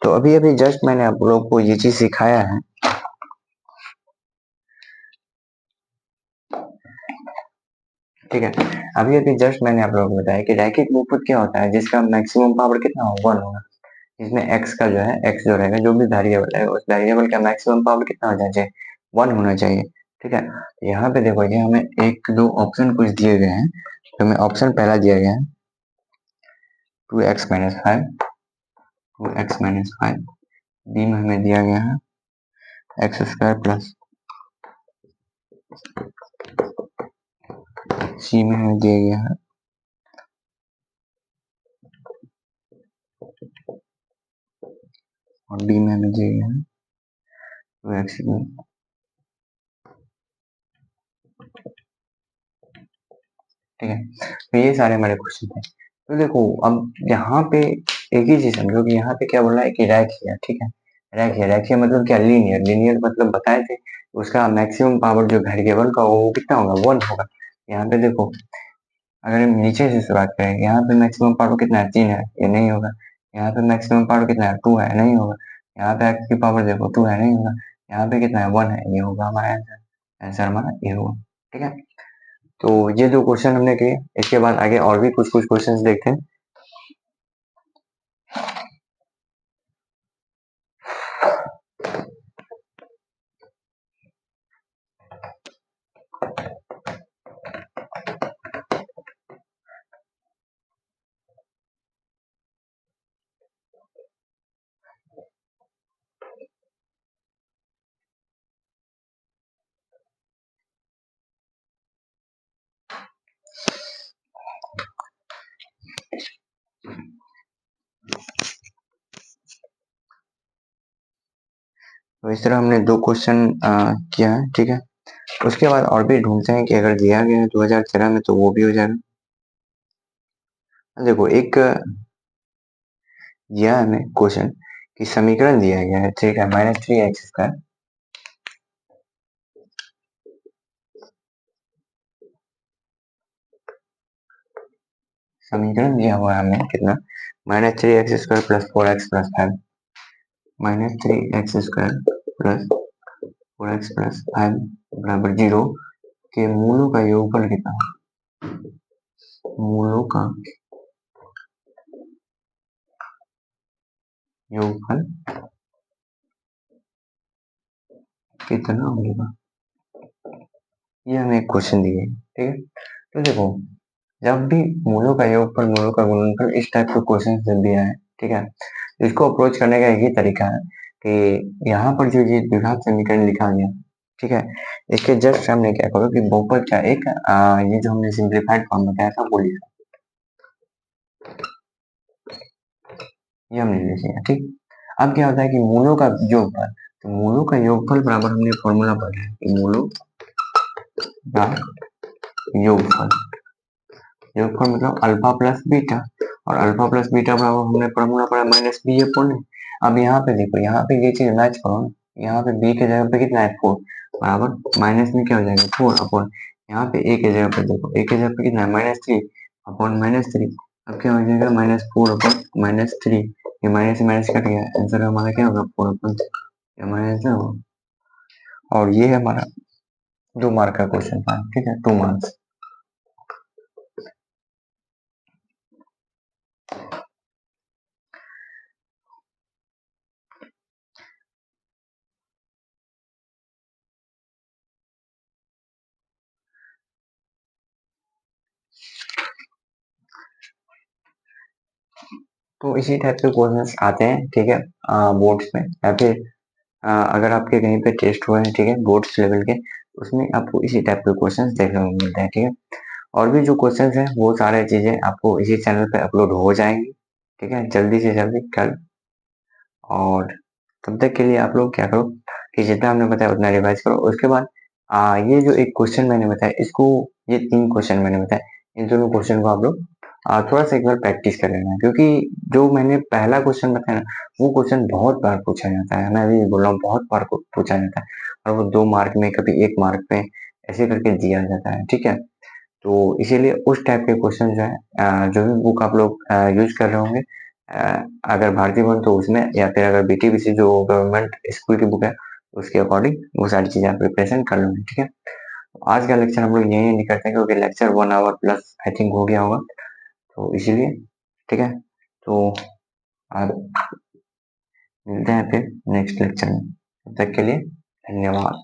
Speaker 1: तो अभी अभी जस्ट मैंने आप लोगों को ये चीज सिखाया है ठीक है। अभी जस्ट मैंने आप लोगों को बताया कि रैखिक बहुपद क्या होता है, जिसका मैक्सिमम पावर कितना होगा, 1 होगा। इसमें x का जो है, x जो रहेगा, जो भी वेरिएबल है, उस वेरिएबल का मैक्सिमम पावर कितना हो जाना चाहिए, 1 होना चाहिए। ठीक है। यहाँ पे देखो, ये हमें 1-2 ऑप्शन कुछ दिए गए हैं। तो हमें ऑप्शन पहला दिया गया है 2x minus 5, 2x minus 5। B में हमें दिया गया है एक्स स्क्वायर प्लस, सी में हमें दिया गया है और डी में हमें दिया गया है 2x। ठीक है। तो ये सारे हमारे क्वेश्चन थे। तो देखो, अब यहाँ पे एक ही चीज समझो कि यहाँ पे क्या बोल रहा है कि रैखिक, ठीक है। रैखिक मतलब क्या, लीनियर। लीनियर मतलब बताए थे, उसका मैक्सिमम पावर जो वेरिएबल का वो कितना होगा, 1 होगा। यहाँ पे देखो, अगर हम नीचे से शुरुआत करें, यहाँ पे मैक्सिमम पावर कितना है, 3 है, ये नहीं होगा। यहाँ पे मैक्सिमम पावर कितना है, 2 है, नहीं होगा। यहाँ पे एक्स की पावर देखो 2 है, नहीं होगा। यहाँ पे कितना है, 1 है, ये होगा हमारा आंसर। आंसर हमारा ये होगा। ठीक है। तो ये 2 क्वेश्चन हमने किए। इसके बाद आगे और भी कुछ कुछ क्वेश्चन देखते हैं। तो इस तरह हमने 2 क्वेश्चन किया है। ठीक है। उसके बाद और भी ढूंढते हैं कि अगर दिया गया है 2013 में तो वो भी हो जाएगा। देखो, एक दिया है हमें क्वेश्चन कि समीकरण दिया गया है, ठीक है, -3x स्क्वायर, समीकरण दिया हुआ है हमें कितना, -3x square plus 4x plus 5, -3x square plus 4x plus 5 बराबर 0 के मूलों का योगफल कितना, मूलों का योगफल कितना होगा। ये हमें एक क्वेश्चन दिए, ठीक है। तो देखो, जब भी मूलों का योगफल, मूलों का गुणनफल, इस टाइप के क्वेश्चन जब भी आए, ठीक है, तो इसको अप्रोच करने का एक ही तरीका है कि यहाँ पर जो ये द्विघात समीकरण लिखा गया, ठीक है, इसके जस्ट सामने क्या करो कि बहुपद का एक ये जो हमने सिंप्लीफाइड फॉर्म बताया था वो लिखा, ये हमने लिख लिया। ठीक। अब क्या होता है कि मूलों का योगफल, तो मूलों का योगफल बराबर हमने फॉर्मूला पढ़ा है कि मूलों का योगफल, योगफल मतलब अल्फा प्लस बीटा, और अल्फा प्लस बीटा बराबर हमने फॉर्मूला पढ़ा माइनस बी अपॉन। अब यहाँ पे देखो, यहाँ पे ये चीज मैच करो ना, यहाँ पे बी के जगह पे कितना है, 4 बराबर माइनस में क्या हो जाएगा, 4 अपॉन, यहाँ पे ए के जगह पे देखो, ए के जगह पे कितना है, -3 अपॉन -3। अब क्या हो जाएगा, -4 अपॉन -3, ये माइनस से माइनस कट गया, आंसर हमारा क्या होगा, 4 अपॉन, ये हमारा आंसर होगा। और ये है हमारा 2 मार्क का क्वेश्चन था। ठीक है, 2 मार्क्स। तो इसी टाइप के क्वेश्चंस आते हैं, ठीक है, बोर्ड्स में, या फिर अगर आपके कहीं पे टेस्ट हुए हैं, ठीक है, बोर्ड्स लेवल के, उसमें आपको इसी टाइप के क्वेश्चंस देखने को मिलते हैं। ठीक है। और भी जो क्वेश्चंस हैं वो सारे चीजें आपको इसी चैनल पे अपलोड हो जाएंगी, ठीक है, जल्दी से जल्दी कल। और तब तक के लिए आप लोग क्या करो कि जितना हमने बताया उतना रिवाइज करो। उसके बाद ये जो एक क्वेश्चन मैंने बताया, इसको, ये 3 क्वेश्चन मैंने बताया, इन दोनों क्वेश्चन को आप लोग थोड़ा सा एक बार प्रैक्टिस कर लेना, क्योंकि जो मैंने पहला क्वेश्चन बताया ना, वो क्वेश्चन बहुत बार पूछा जाता है, मैं अभी बोल रहा हूँ, बहुत बार पूछा जाता है, और वो 2 मार्क में, कभी 1 मार्क में ऐसे करके दिया जाता है। ठीक है। तो इसीलिए उस टाइप के क्वेश्चन जो है, जो भी बुक आप लोग यूज कर रहे होंगे, अगर भारतीय वन तो उसमें, या फिर अगर बीटीबीसी जो गवर्नमेंट स्कूल की बुक है उसके अकॉर्डिंग वो सारी चीजें आप प्रिपरेशन कर लेंगे। ठीक है। आज का लेक्चर हम लोग यहीं करते हैं क्योंकि lecture 1 hour plus I think हो गया होगा, तो इसीलिए ठीक है। तो आज मिलते हैं फिर नेक्स्ट लेक्चर में, तब तक के लिए धन्यवाद।